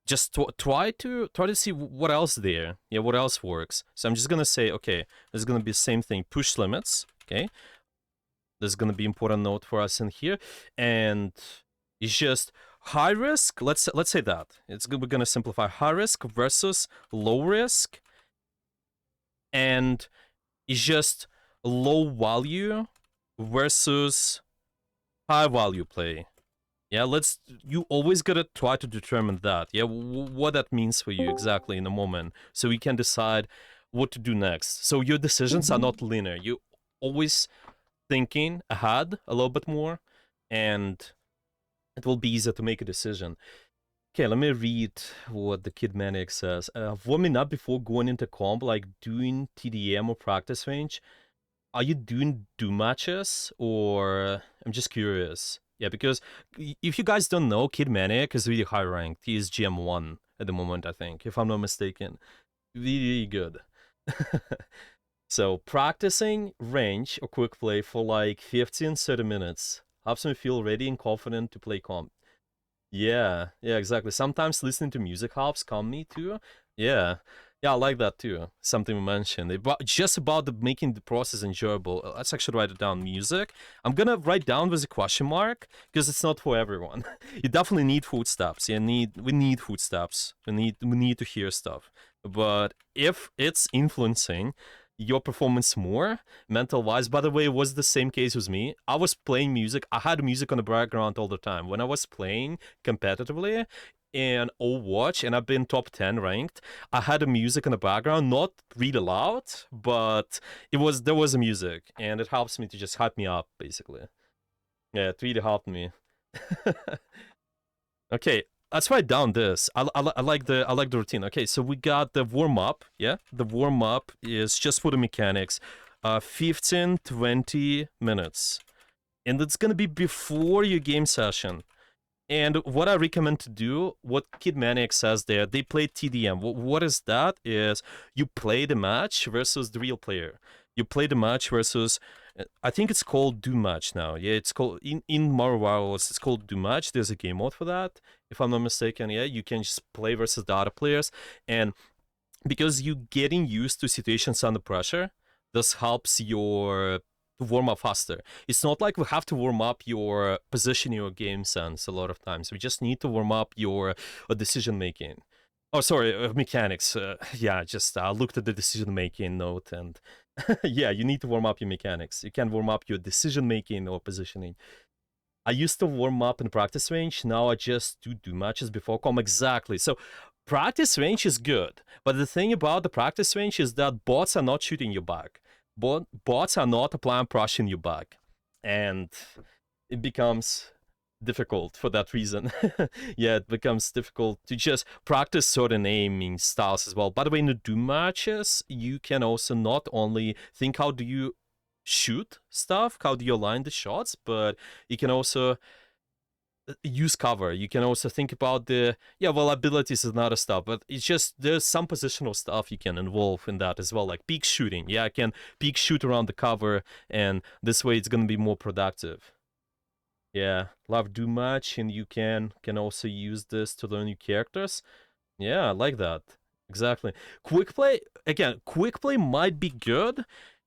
Just try to see what else there. Yeah, what else works. So I'm just gonna say, okay, there's gonna be the same thing. Push limits. Okay, there's gonna be important note for us in here, and it's just high risk. Let's say that we're gonna simplify high risk versus low risk, and it's just low value versus high value play. Yeah, you always gotta try to determine that. Yeah, what that means for you exactly in a moment, so you can decide what to do next. So your decisions are not linear. You always thinking ahead a little bit more, and it will be easier to make a decision. Okay, let me read what the Kid Manic says. Warming up before going into comp, like doing TDM or practice range. Are you doing Doom matches, or I'm just curious? Yeah, because if you guys don't know, Kid Manic is really high ranked. He is GM1 at the moment, I think, if I'm not mistaken. Really good. So practicing range or quick play for like 15, 30 minutes helps me feel ready and confident to play comp. Yeah, exactly. Sometimes listening to music helps calm me too. Yeah, I like that too. Something we mentioned. Just about making the process enjoyable. Let's actually write it down. Music. I'm gonna write down with a question mark because it's not for everyone. You definitely need footsteps. We need footsteps. We need to hear stuff. But if it's influencing your performance more mental wise, by the way, it was the same case with me. I was playing music. I had music on the background all the time when I was playing competitively in Overwatch, and I've been top 10 ranked. I had a music in the background, not really loud, but there was a music, and it helps me to just hype me up, basically. Yeah, it really helped me. Okay, let's write down this. I like the routine. Okay, so we got the warm up. Yeah, the warm up is just for the mechanics. 15-20 minutes, and it's gonna be before your game session. And what I recommend to do, what Kid Maniac says there, they play TDM. What is that? Is you play the match versus the real player. You play the match versus, I think it's called Doom Match now. Yeah, it's called, in Marvel Rivals, it's called Doom Match. There's a game mode for that, if I'm not mistaken. Yeah, you can just play versus the other players. And because you're getting used to situations under pressure, this helps your warm up faster. It's not like we have to warm up your position in your game sense a lot of times. We just need to warm up your decision making. Oh, sorry, mechanics. Yeah, just looked at the decision making note, and yeah, you need to warm up your mechanics. You can warm up your decision making or positioning. I used to warm up in practice range. Now I just do matches before com. Exactly. So practice range is good, but the thing about the practice range is that bots are not shooting you back. Bots are not applying pressure in your back, and it becomes difficult for that reason. Yeah, it becomes difficult to just practice certain aiming styles as well. By the way, in the Doom matches, you can also not only think how do you shoot stuff, how do you align the shots, but you can also use cover. You can also think about abilities is another stuff, but it's just there's some positional stuff you can involve in that as well, like peek shooting. Yeah, I can peek shoot around the cover, and this way it's gonna be more productive. Yeah, love Doom Match, and you can also use this to learn new characters. Yeah, I like that. Exactly. Quick play might be good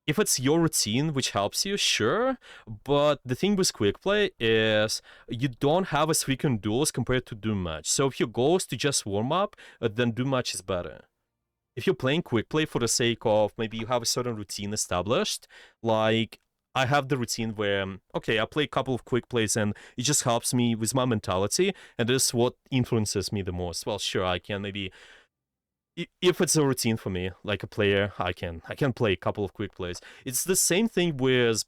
if it's your routine which helps you, sure, but the thing with quick play is you don't have as frequent duels compared to Doom Match. So if your goal is to just warm up, then Doom Match is better. If you're playing quick play for the sake of maybe you have a certain routine established, like I have the routine where, okay, I play a couple of quick plays and it just helps me with my mentality, and this is what influences me the most. Well, sure, I can maybe, if it's a routine for me, like a player, I can play a couple of quick plays. It's the same thing with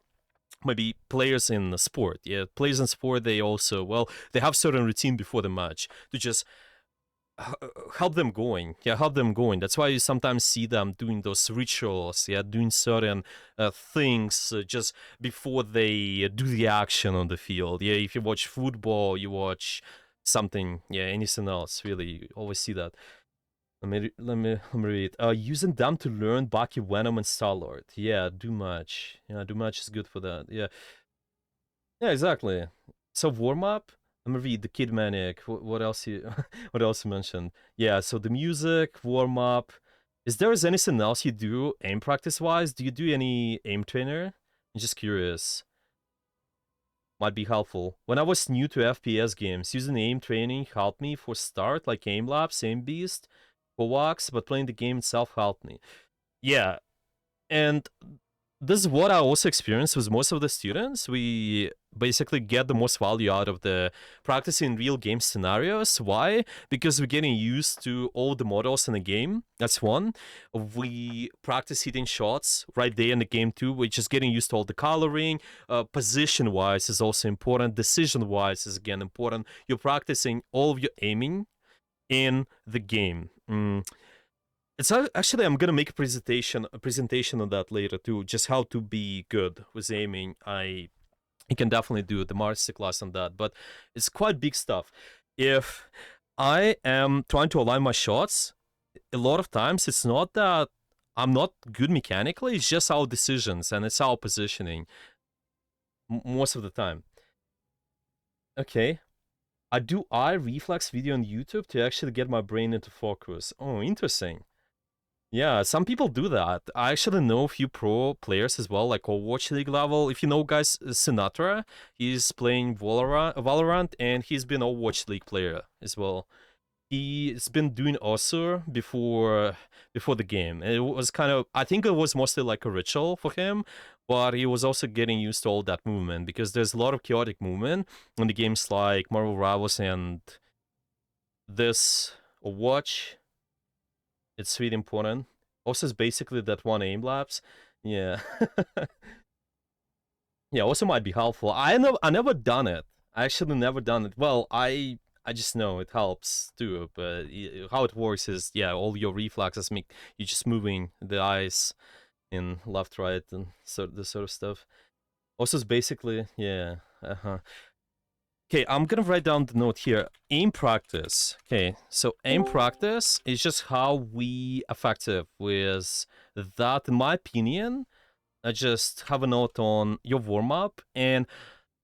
maybe players in the sport. Yeah, players in sport, they also, they have certain routine before the match to just help them going. That's why you sometimes see them doing those rituals, doing certain things just before they do the action on the field. Yeah, if you watch football, you watch something, anything else, really, you always see that. Let me read. Using them to learn Baki, Venom, and Star-Lord. Yeah, Doom Match. Yeah, Doom Match is good for that. Yeah, exactly. So warm up. Let me read the Kid Manic. What else what else you mentioned? Yeah, so the music, warm up. Is there anything else you do aim practice wise? Do you do any aim trainer? I'm just curious. Might be helpful. When I was new to FPS games, using aim training helped me for start, like Aim Labs, Aim Beast, Kovacs, but playing the game itself helped me. Yeah, and this is what I also experienced with most of the students. We basically get the most value out of the practice in real game scenarios. Why? Because we're getting used to all the models in the game. That's one. We practice hitting shots right there in the game too. We're just getting used to all the coloring. Position wise is also important. Decision wise is again important. You're practicing all of your aiming in the game. It's actually, I'm gonna make a presentation on that later too. Just how to be good with aiming. You can definitely do the masterclass on that, but it's quite big stuff. If I am trying to align my shots, a lot of times it's not that I'm not good mechanically, it's just our decisions and it's our positioning most of the time. Okay. I do eye reflex video on YouTube to actually get my brain into focus. Oh, interesting. Yeah, some people do that. I actually know a few pro players as well, like Overwatch League level. If you know guys, Sinatra, he's playing Valorant and he's been Overwatch League player as well. He's been doing Osur before the game. It was kind of, I think it was mostly like a ritual for him, but he was also getting used to all that movement because there's a lot of chaotic movement in the games like Marvel Rivals and this Overwatch. It's really important. Also, it's basically that one aim lapse. Yeah. Yeah, also might be helpful. I never done it. I actually never done it. Well, I just know it helps too, but how it works is, yeah, all your reflexes make you just moving the eyes in left, right, and this sort of stuff. Also, it's basically, yeah, Okay, I'm gonna write down the note here. Aim practice. Okay, so aim practice is just how we effective with that. In my opinion, I just have a note on your warm up, and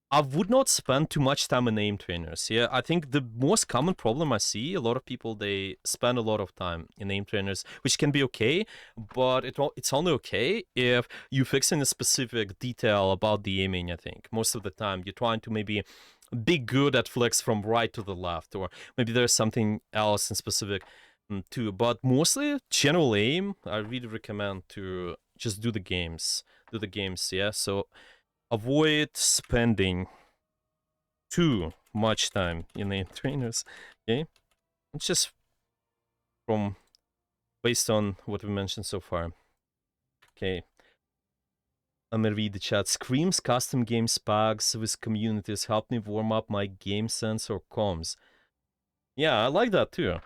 I would not spend too much time on aim trainers. Yeah, I think the most common problem I see, a lot of people, they spend a lot of time in aim trainers, which can be okay, but it's only okay if you fix in a specific detail about the aiming. I think most of the time you're trying to maybe be good at flex from right to the left, or maybe there's something else in specific too. But mostly general aim, I really recommend to just do the games. Yeah. So avoid spending too much time in aim trainers. Okay, it's just from based on what we mentioned so far. Okay. I'm gonna read the chat. Screams custom game spags with communities help me warm up my game sense or comms. Yeah, I like that too.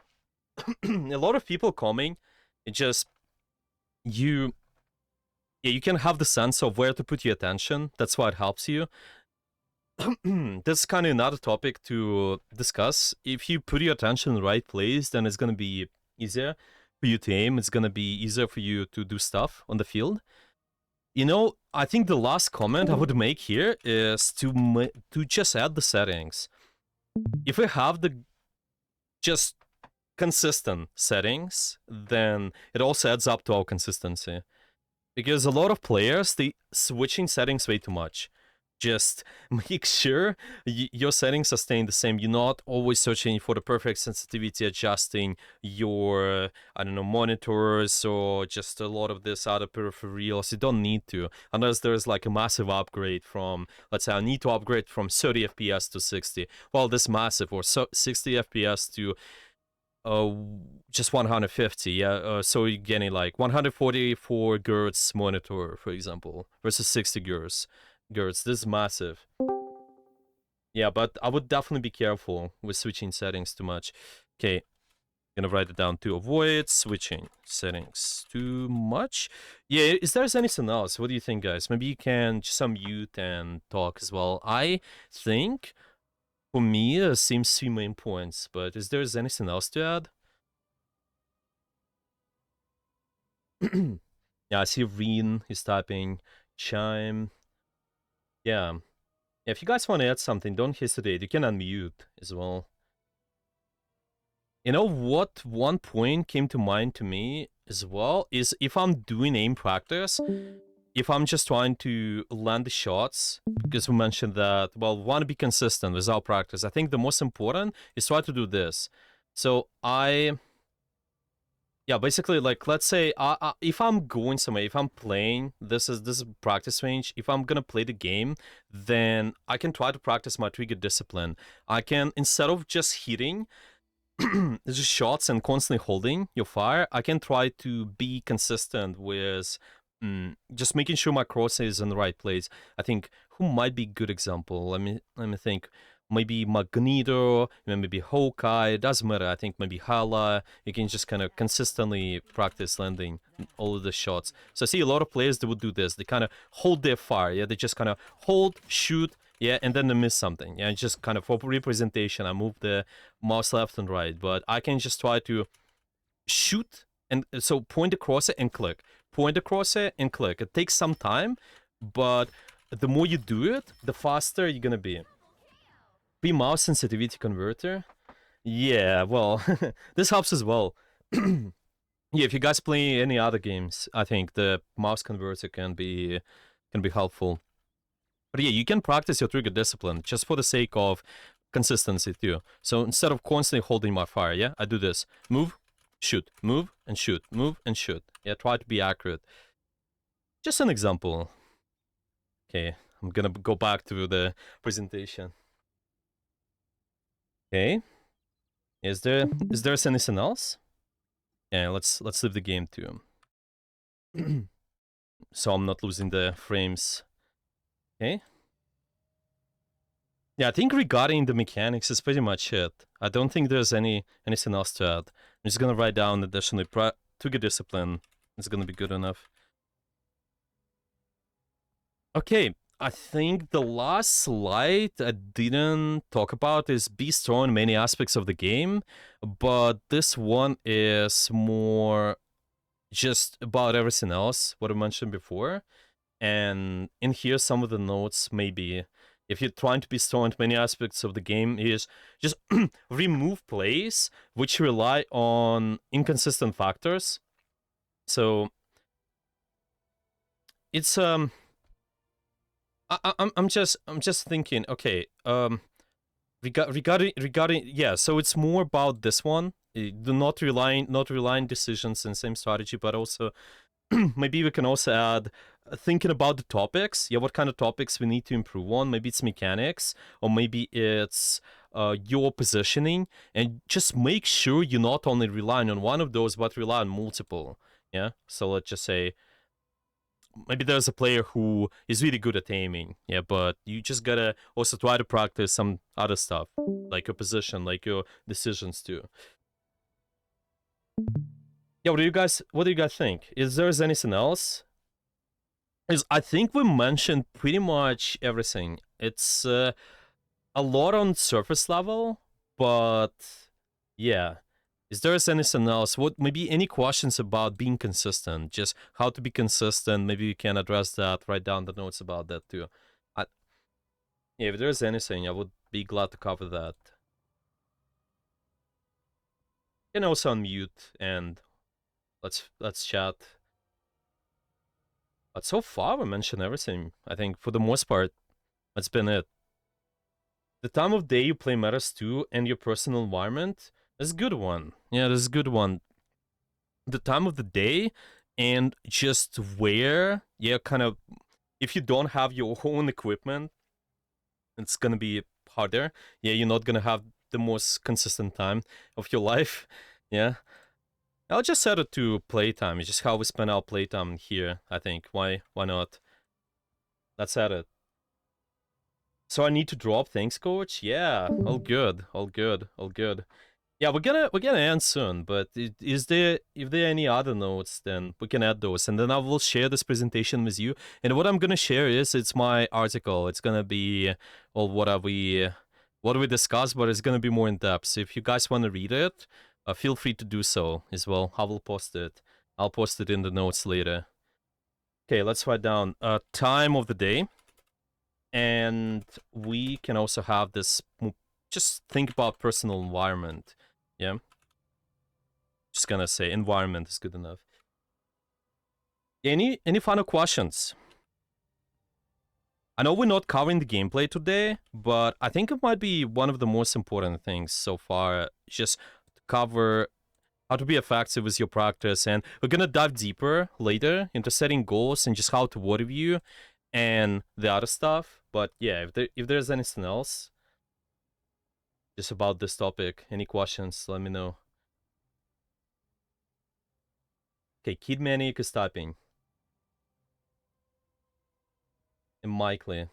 A lot of people coming, it just you can have the sense of where to put your attention. That's why it helps you. That's kind of another topic to discuss. If you put your attention in the right place, then it's gonna be easier for you to aim. It's gonna be easier for you to do stuff on the field. You know, I think the last comment I would make here is to just add the settings. If we have the just consistent settings, then it also adds up to our consistency. Because a lot of players, they switching settings way too much. Just make sure your settings are staying the same. You're not always searching for the perfect sensitivity, adjusting your, I don't know, monitors or just a lot of this other peripherals. You don't need to, unless there's like a massive upgrade from, let's say I need to upgrade from 30 FPS to 60. Well, this massive, or 60 FPS to just 150, yeah. So you're getting like 144 Hz monitor, for example, versus 60 Hz. This is massive. Yeah, but I would definitely be careful with switching settings too much. Okay, gonna write it down to avoid switching settings too much. Yeah, is there anything else? What do you think, guys? Maybe you can just unmute and talk as well. I think for me it seems 3 main points, but is there anything else to add? Yeah, I see Reen is typing chime. Yeah. If you guys want to add something, don't hesitate. You can unmute as well. You know what one point came to mind to me as well is if I'm doing aim practice, if I'm just trying to land the shots, because we mentioned that, well, we want to be consistent with our practice. I think the most important is try to do this. So I Yeah, basically, like, let's say if I'm going somewhere, if I'm playing, this is practice range. If I'm gonna play the game, then I can try to practice my trigger discipline. I can, instead of just hitting just shots and constantly holding your fire, I can try to be consistent with just making sure my crosshair is in the right place. I think who might be a good example? Let me think. Maybe Magneto, maybe Hawkeye. It doesn't matter. I think maybe Hala. You can just kind of consistently practice landing all of the shots. So I see a lot of players that would do this. They kind of hold their fire. Yeah, they just kind of hold, shoot, yeah, and then they miss something. Yeah, just kind of for representation, I move the mouse left and right, but I can just try to shoot, and so point across it and click. Point across it and click. It takes some time, but the more you do it, the faster you're gonna be. Mouse sensitivity converter. Yeah, well, this helps as well. Yeah, if you guys play any other games, I think the mouse converter can be helpful. But yeah, you can practice your trigger discipline just for the sake of consistency too. So instead of constantly holding my fire, yeah, I do this. Move, shoot, move, and shoot, move, and shoot. Yeah, try to be accurate. Just an example. Okay, I'm gonna go back to the presentation. Okay. Is there anything else? Yeah, let's leave the game too. So I'm not losing the frames. Okay. Yeah, I think regarding the mechanics is pretty much it. I don't think there's anything else to add. I'm just gonna write down additionally trigger discipline. It's gonna be good enough. Okay, I think the last slide I didn't talk about is be strong in many aspects of the game, but this one is more just about everything else, what I mentioned before. And in here, some of the notes maybe, if you're trying to be strong in many aspects of the game, is just remove plays which rely on inconsistent factors. So it's I'm just thinking, okay, regarding yeah, so it's more about this one. Do not relying decisions and same strategy, but also maybe we can also add thinking about the topics. Yeah, what kind of topics we need to improve on? Maybe it's mechanics, or maybe it's your positioning, and just make sure you're not only relying on one of those, but rely on multiple. Yeah, so let's just say maybe there's a player who is really good at aiming, yeah, but you just gotta also try to practice some other stuff, like your position, like your decisions too. Yeah, what do you guys think? Is there anything else? I think we mentioned pretty much everything. It's a lot on surface level, but yeah. Is there anything else? What maybe any questions about being consistent? Just how to be consistent. Maybe you can address that. Write down the notes about that too. Yeah, if there's anything, I would be glad to cover that. You can also unmute and let's chat. But so far we mentioned everything. I think for the most part, that's been it. The time of day you play matters too, and your personal environment. That's a good one. Yeah, that's a good one. The time of the day and just where, yeah, kind of, if you don't have your own equipment, it's gonna be harder. Yeah, you're not gonna have the most consistent time of your life. Yeah. I'll just set it to playtime. It's just how we spend our playtime here, I think. Why not? Let's set it. So I need to drop. Thanks, coach. Yeah, all good. Yeah, we're gonna end soon, but if there are any other notes, then we can add those, and then I will share this presentation with you. And what I'm gonna share it's my article. It's gonna be what we discussed, but it's gonna be more in depth. So if you guys want to read it, feel free to do so as well. I will post it. I'll post it in the notes later. Okay, let's write down time of the day. And we can also have this, just think about personal environment. Yeah. Just gonna say environment is good enough. Any final questions? I know we're not covering the gameplay today, but I think it might be one of the most important things so far. Just to cover how to be effective with your practice, and we're gonna dive deeper later into setting goals and just how to water view and the other stuff. But yeah, if there's anything else just about this topic, any questions, let me know. Okay, Kid Maniac is typing. And Mikely.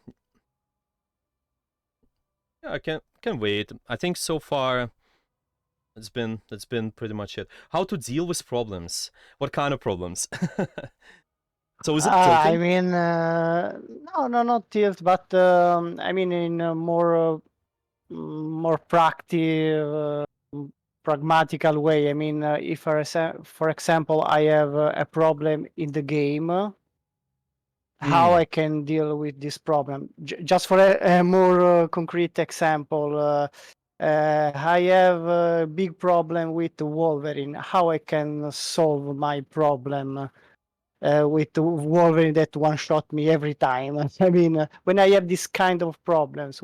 Yeah, I can wait. I think so far that's been pretty much it. How to deal with problems? What kind of problems? So is it I tilting? mean, no, not tilt, but I mean in a more pragmatical way. I mean, if for example I have a problem in the game, how Mm. I can deal with this problem. Just for a more concrete example, I have a big problem with Wolverine. How I can solve my problem with the Wolverine that one-shot me every time? I mean, when I have this kind of problems,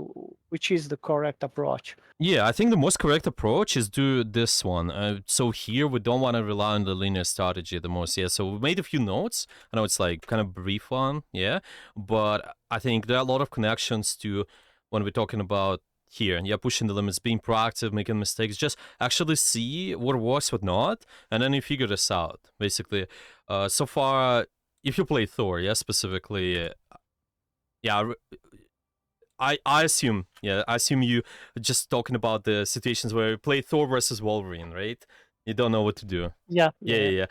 which is the correct approach? Yeah, I think the most correct approach is do this one. So here we don't want to rely on the linear strategy the most. Yeah, so we made a few notes. I know it's like kind of brief one, yeah, but I think there are a lot of connections to when we're talking about here. Yeah, pushing the limits, being proactive, making mistakes. Just actually see what works, what not, and then you figure this out. Basically, so far, if you play Thor, yeah, specifically, yeah. I assume, yeah, I assume you just talking about the situations where you play Thor versus Wolverine, right? You don't know what to do. Yeah. Yeah.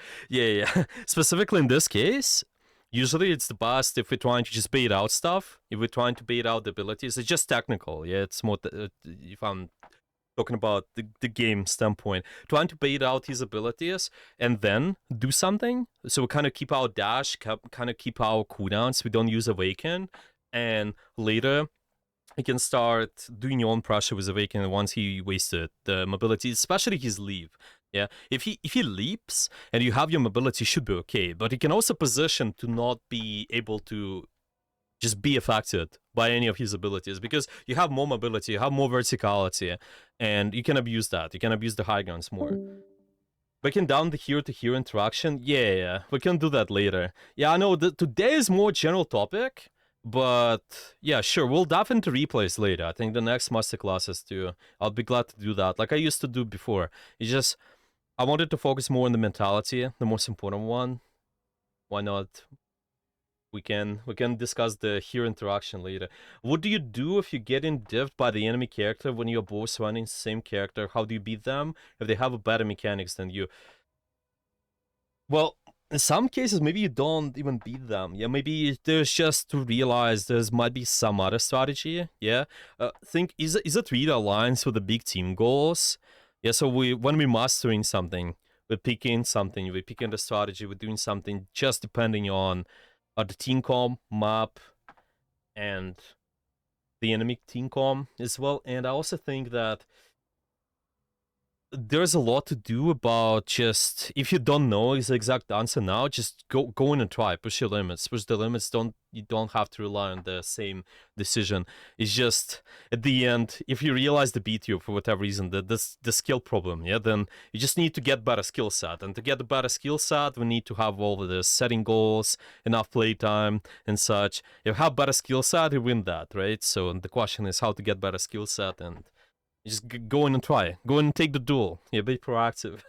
Specifically in this case, usually it's the best if we're trying to just bait out stuff. If we're trying to bait out the abilities, it's just technical. Yeah, it's more if I'm talking about the game standpoint, trying to bait out his abilities and then do something. So we kind of keep our dash, kind of keep our cooldowns. We don't use Awaken, and later he can start doing your own pressure with Awaken once he wasted the mobility, especially his leap. Yeah, if he leaps and you have your mobility, should be okay. But he can also position to not be able to just be affected by any of his abilities because you have more mobility, you have more verticality, and you can abuse that. You can abuse the high guns more. Breaking down the hero-to-hero interaction, yeah, we can do that later. Yeah, I know today is more general topic. But yeah, sure, we'll dive into replays later. I think the next masterclasses too. I'll be glad to do that, like I used to do before. It's just I wanted to focus more on the mentality, the most important one. Why not? We can discuss the hero interaction later. What do you do if you get dived by the enemy character when you're both running the same character? How do you beat them if they have a better mechanics than you? Well, in some cases, maybe you don't even beat them. Yeah, maybe there's just to realize there's might be some other strategy. Yeah, think is it really aligns with the big team goals? Yeah, so when we're mastering something, we're picking something, we're picking the strategy, we're doing something just depending on the team com map and the enemy team com as well. And I also think that there's a lot to do about just if you don't know the exact answer now, just go in and try, push your limits, push the limits. You don't have to rely on the same decision. It's just at the end, if you realize the beat you for whatever reason, the skill problem, yeah, then you just need to get better skill set, and to get the better skill set, we need to have all of the setting goals, enough playtime, and such. If you have better skill set, you win that, right? So the question is how to get better skill set and. Just go in and try. Go in and take the duel. Yeah, be proactive.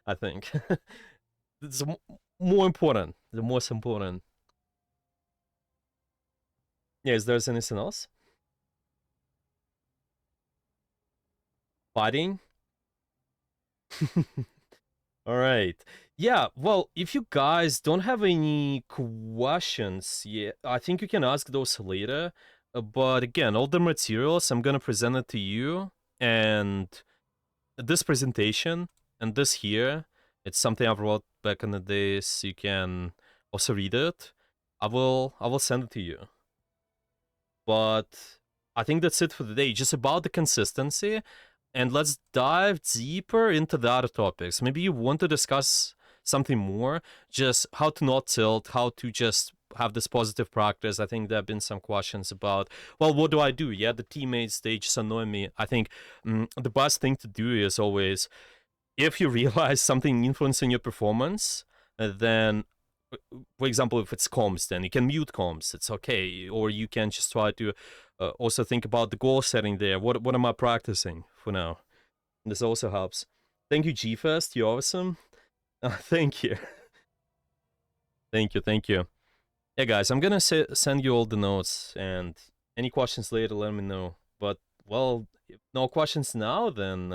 I think it's more important. The most important. Yeah, is there anything else? Fighting. All right. Yeah. Well, if you guys don't have any questions, yeah, I think you can ask those later. But again, all the materials I'm gonna present it to you. And this presentation and this here, it's something I've wrote back in the days. You can also read it. I will send it to you. But I think that's it for today. Just about the consistency, and let's dive deeper into the other topics. Maybe you want to discuss something more, just how to not tilt, how to just have this positive practice. I think there have been some questions about, well, what do I do? Yeah, the teammates, they just annoy me. I think the best thing to do is always if you realize something influencing your performance, then, for example, if it's comms, then you can mute comms. It's okay. Or you can just try to also think about the goal setting there. What am I practicing for now? This also helps. Thank you, GFest. You're awesome. Thank you. Thank you. Yeah, guys, I'm gonna send you all the notes, and any questions later, let me know. But, well, if no questions now, then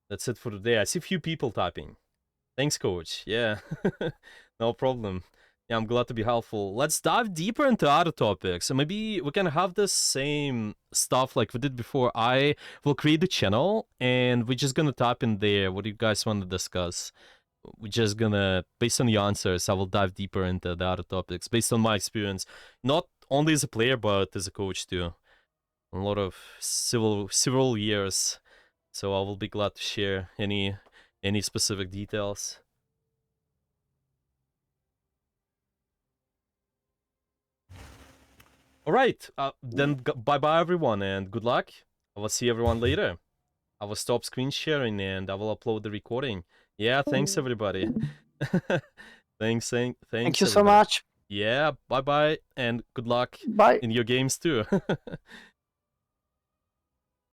that's it for today. I see a few people typing. Thanks, coach. Yeah, no problem. Yeah, I'm glad to be helpful. Let's dive deeper into other topics. So maybe we can have the same stuff like we did before. I will create a channel, and we're just gonna type in there what you guys want to discuss. We're just gonna, based on the answers, I will dive deeper into the other topics based on my experience, not only as a player but as a coach too. A lot of several years, so I will be glad to share any specific details. All right, then bye bye everyone, and good luck. I will see everyone later. I will stop screen sharing and I will upload the recording. Yeah, thanks everybody. Thanks. Thank you so everybody. much. Yeah, bye bye and good luck Bye. in your games too.